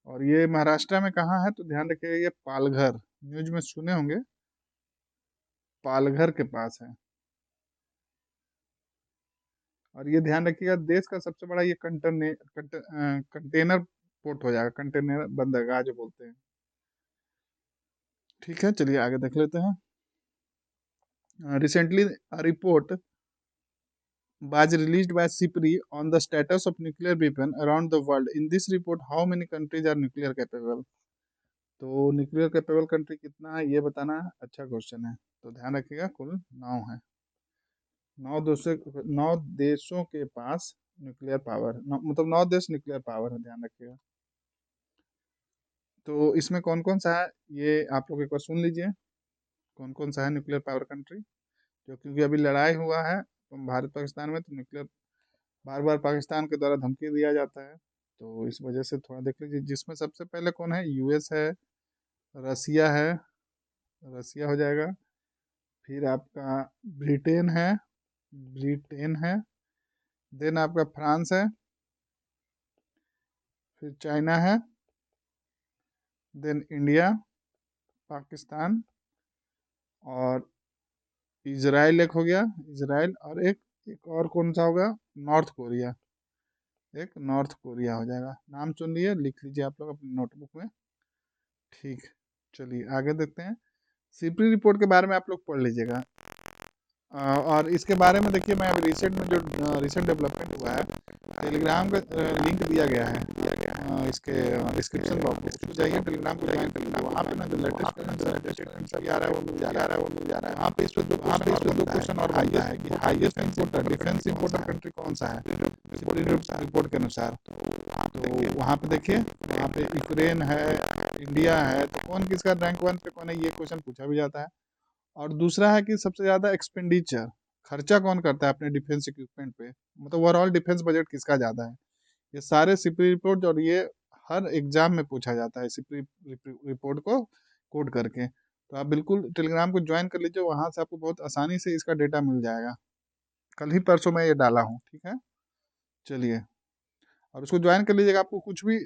और ये महाराष्ट्र में कहाँ है, तो ध्यान रखिएगा, ये पालघर, न्यूज में सुने होंगे, पालघर के पास है। और ये ध्यान रखिएगा, देश का सबसे बड़ा ये कंटेनर पोर्ट हो जाएगा, कंटेनर बंदरगाह जो बोलते हैं। ठीक है, चलिए आगे देख लेते हैं। Recently report was released by CIPRI on the status of nuclear weapon around the world. In this report, how many countries are nuclear capable? तो न्यूक्लियर कैपेबल कंट्री कितना है ये बताना अच्छा क्वेश्चन है। तो ध्यान रखिएगा, कुल 9 है, 9 देशों के पास न्यूक्लियर पावर, मतलब 9 देश न्यूक्लियर पावर है, ध्यान रखिएगा। तो इसमें कौन कौन सा है ये आप लोग एक बार सुन लीजिए, कौन कौन सा है न्यूक्लियर पावर कंट्री। जो क्योंकि अभी लड़ाई हुआ है तो भारत पाकिस्तान में, तो न्यूक्लियर बार बार पाकिस्तान के द्वारा धमकी दिया जाता है, तो इस वजह से थोड़ा देख लीजिए। जिसमें सबसे पहले कौन है, यूएस है, रसिया है, रसिया हो जाएगा। फिर आपका ब्रिटेन है, ब्रिटेन है। देन आपका फ्रांस है, फिर चाइना है, देन इंडिया, पाकिस्तान, और इजराइल एक हो गया, इजराइल, और एक और कौन सा होगा, नॉर्थ कोरिया, एक नॉर्थ कोरिया हो जाएगा। नाम चुन लिए, लिख लीजिए आप लोग अपनी नोटबुक में। ठीक, चलिए आगे देखते हैं। सीपी रिपोर्ट के बारे में आप लोग पढ़ लीजिएगा। और इसके बारे में देखिए, मैं अभी रिसेंट में जो रिसेंट डेवलपमेंट हुआ है, टेलीग्राम का लिंक दिया गया है इसके डिस्क्रिप्शन बॉक्स में। उसको जाइए, टेलीग्राम को ज्वाइन करिए, वहाँ पे ना जो लेटेस्ट आ रहा है वो मिल जा रहा है। वहाँ पे इस पर दो क्वेश्चन और बनता है कि highest importer, defence importer country कौन सा है रिपोर्ट के अनुसार। तो वहाँ पे देखिए, वहाँ पे यूक्रेन है, इंडिया है, तो कौन किसका रैंक 1 पे कौन है, ये क्वेश्चन पूछा भी जाता है। और दूसरा है कि सबसे ज़्यादा एक्सपेंडिचर, खर्चा कौन करता है अपने डिफेंस इक्विपमेंट पे, मतलब ओवरऑल डिफेंस बजट किसका ज़्यादा है। ये सारे सीपी रिपोर्ट, और ये हर एग्जाम में पूछा जाता है सीपी रिपोर्ट को कोड करके। तो आप बिल्कुल टेलीग्राम को ज्वाइन कर लीजिए, वहाँ से आपको बहुत आसानी से इसका डेटा मिल जाएगा। कल ही परसों मैं ये डाला हूँ, ठीक है। चलिए, और उसको ज्वाइन कर लीजिएगा, आपको कुछ भी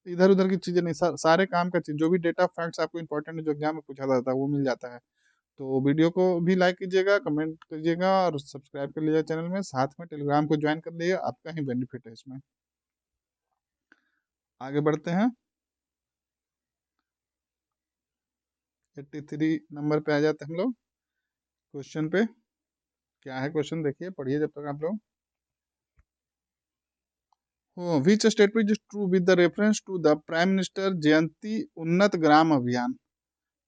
इधर उधर की चीज़ें नहीं, सारे काम का चीज़, जो भी डेटा फैक्ट्स आपको इंपॉर्टेंट है, जो एग्जाम में पूछा जाता है, वो मिल जाता है। तो वीडियो को भी लाइक कीजिएगा, कमेंट कीजिएगा, और सब्सक्राइब कर लीजिएगा चैनल में, साथ में टेलीग्राम को ज्वाइन कर लीजिए, आपका ही बेनिफिट है इसमें। आगे बढ़ते हैं, 83 नंबर पे आ जाते हैं हम लोग क्वेश्चन पे। क्या है क्वेश्चन, देखिए पढ़िए जब तक आप लोग। Which statement is true with the reference to the prime minister Jayanti Unnat Gram Abhiyan.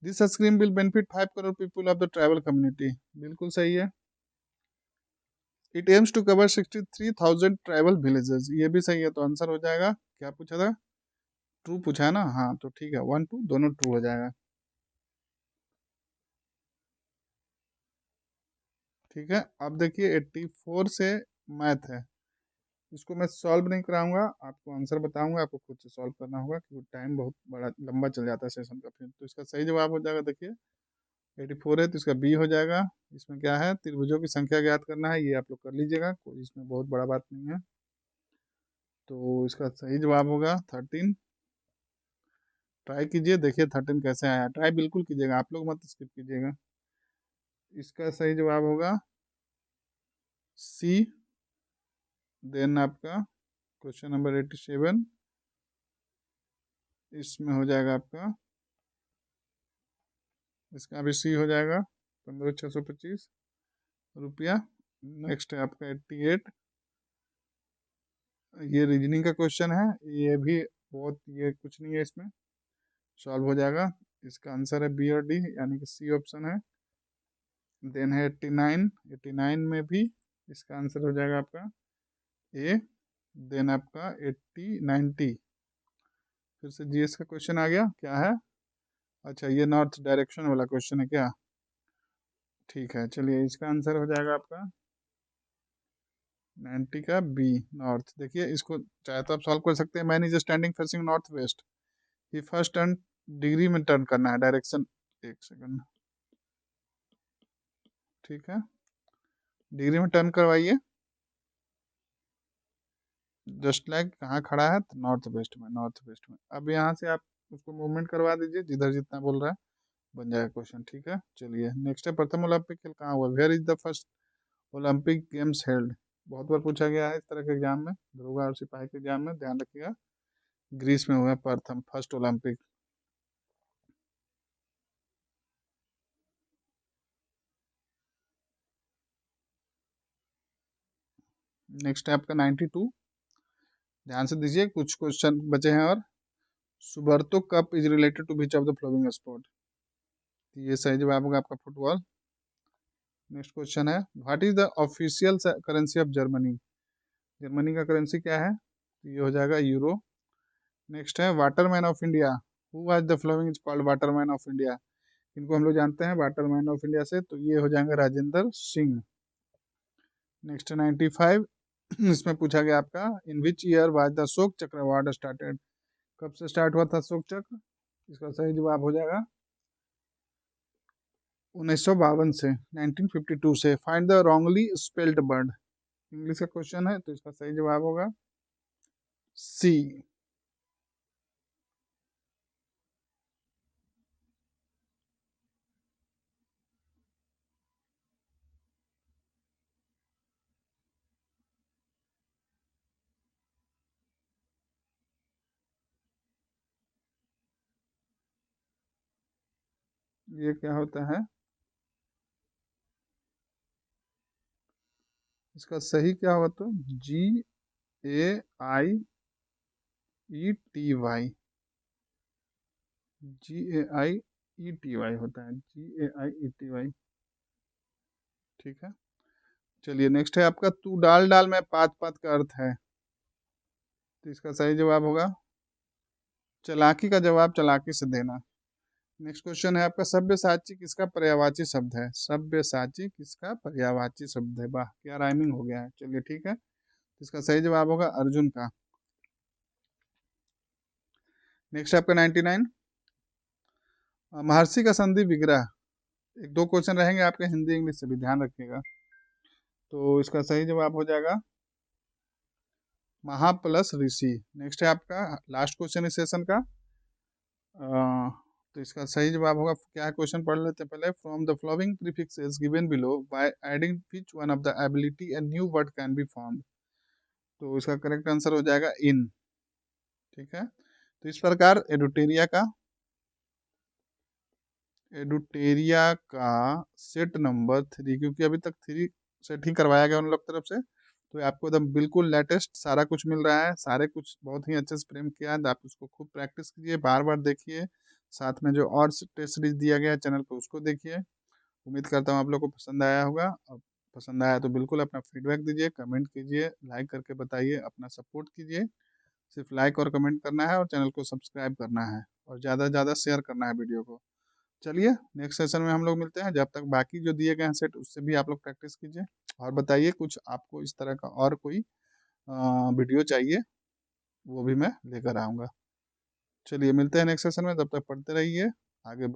This scheme will benefit 5 crore people of the tribal community. बिल्कुल सही है। It aims to cover 63,000 tribal villages. ये भी सही है, तो आंसर हो जाएगा, क्या पूछा था, ट्रू पूछा है ना, हाँ तो ठीक है, 1 2 दोनों ट्रू हो जाएगा। ठीक है, अब देखिए 84 से मैथ है, इसको मैं सॉल्व नहीं कराऊंगा, आपको आंसर बताऊंगा, आपको खुद से सॉल्व करना होगा, क्योंकि टाइम बहुत बड़ा लंबा चल जाता है सेशन का फिर। तो इसका सही जवाब हो जाएगा, देखिए 84 है तो इसका बी हो जाएगा। इसमें क्या है, त्रिभुजों की संख्या ज्ञात करना है, ये आप लोग कर लीजिएगा, कोई इसमें बहुत बड़ा बात नहीं है। तो इसका सही जवाब होगा 13। ट्राई कीजिए, देखिए 13 कैसे आया, ट्राई बिल्कुल कीजिएगा, आप लोग मत स्किप कीजिएगा। इसका सही जवाब होगा सी। देन आपका क्वेश्चन नंबर 87, इसमें हो जाएगा आपका, इसका भी सी हो जाएगा, 15,625 रुपया। नेक्स्ट है आपका 88, ये रीजनिंग का क्वेश्चन है, ये भी बहुत, ये कुछ नहीं है, इसमें सॉल्व हो जाएगा। इसका आंसर है बी और डी, यानी कि सी ऑप्शन है। देन है 89, 89 में भी इसका आंसर हो जाएगा आपका ए। देन आपका 80 90, फिर से जीएस का क्वेश्चन आ गया, क्या है, अच्छा ये नॉर्थ डायरेक्शन वाला क्वेश्चन है क्या, ठीक है, चलिए इसका आंसर हो जाएगा आपका 90 का बी, नॉर्थ। देखिए इसको चाहे तो आप सॉल्व कर सकते हैं, man is standing facing north west, ये फर्स्ट टर्न डिग्री में टर्न करना है, डायरेक्शन, एक सेकंड, ठीक है, डिग्री में टर्न करवाइए, जस्ट लाइक कहाँ खड़ा है, तो नॉर्थ वेस्ट में, नॉर्थ वेस्ट में। अब यहाँ से आप उसको मूवमेंट करवा दीजिए, जिधर जितना बोल रहा है बन जाएगा क्वेश्चन, ठीक है। चलिए नेक्स्ट है, प्रथम ओलंपिक खेल कहाँ हुआ, where is the first Olympic games held. बहुत बार पूछा गया है इस तरह के एग्जाम में, दरोगा और सिपाही के एग्जाम में, ध्यान रखिएगा। ग्रीस में हुआ प्रथम, फर्स्ट ओलंपिक। नेक्स्ट है आपका 92, ध्यान से दीजिए, कुछ क्वेश्चन बचे हैं और। Subroto cup is related to which of the following sport. ये सही जवाब होगा आपका फुटबॉल। नेक्स्ट क्वेश्चन है, what is the official currency of Germany. Germany का करेंसी क्या है, तो ये हो जाएगा यूरो। नेक्स्ट है, waterman of India, who was the following is called waterman of India? इनको हम लोग जानते हैं वाटरमैन ऑफ इंडिया से, तो ये हो जाएंगे राजेंद्र सिंह। नेक्स्ट 95, इसमें पूछा गया आपका, in which year was the Ashok Chakra award started? कब से स्टार्ट हुआ था अशोक चक्र? इसका सही जवाब हो जाएगा 1952 से, 1952 से। Find the wrongly spelled word, English का क्वेश्चन है, तो इसका सही जवाब होगा सी। ये क्या होता है? इसका सही क्या होगा? तो GAIETY, GAIETY होता है, GAIETY। ठीक है, चलिए नेक्स्ट है आपका, तू डाल डाल में पात पात का अर्थ है? तो इसका सही जवाब होगा चालाकी का जवाब चालाकी से देना। नेक्स्ट क्वेश्चन है आपका, सब्यसाची किसका पर्यायवाची शब्द है? सब्यसाची किसका पर्यायवाची शब्द है? वाह, क्या राइमिंग हो गया है। चलिए ठीक है, इसका सही जवाब होगा अर्जुन का। नेक्स्ट आपका 99, महर्षि का संधि विग्रह। एक दो क्वेश्चन रहेंगे आपके हिंदी इंग्लिश से भी, ध्यान रखिएगा। तो इसका सही जवाब हो जाएगा महा प्लस ऋषि। नेक्स्ट है आपका लास्ट क्वेश्चन इस सेशन का, तो इसका सही जवाब होगा, क्या है क्वेश्चन पढ़ लेते हैं पहले। From the following prefixes given below by adding which one of the ability a new word can be formed? तो इसका करेक्ट आंसर हो जाएगा इन। ठीक है, तो इस प्रकार एडुटेरिया का सेट नंबर 3, क्योंकि अभी तक 3 सेट ही करवाया गया उन लोग तरफ से, तो आपको एकदम बिल्कुल लेटेस्ट सारा कुछ मिल रहा है। सारे कुछ बहुत ही अच्छे से फ्रेम किया है, आप उसको खूब प्रैक्टिस कीजिए, बार बार देखिए। साथ में जो और टेस्ट सीरीज दिया गया है चैनल पे, उसको देखिए। उम्मीद करता हूँ आप लोग को पसंद आया होगा, और पसंद आया तो बिल्कुल अपना फीडबैक दीजिए, कमेंट कीजिए, लाइक करके बताइए, अपना सपोर्ट कीजिए। सिर्फ लाइक और कमेंट करना है, और चैनल को सब्सक्राइब करना है, और ज़्यादा से ज़्यादा शेयर करना है वीडियो को। चलिए नेक्स्ट सेशन में हम लोग मिलते हैं, जब तक बाकी जो दिए गए हैं सेट उससे भी आप लोग प्रैक्टिस कीजिए। और बताइए कुछ आपको इस तरह का और कोई वीडियो चाहिए, वो भी मैं लेकर आऊँगा। चलिए मिलते हैं नेक्स्ट सेशन में, तब तक पढ़ते रहिए, आगे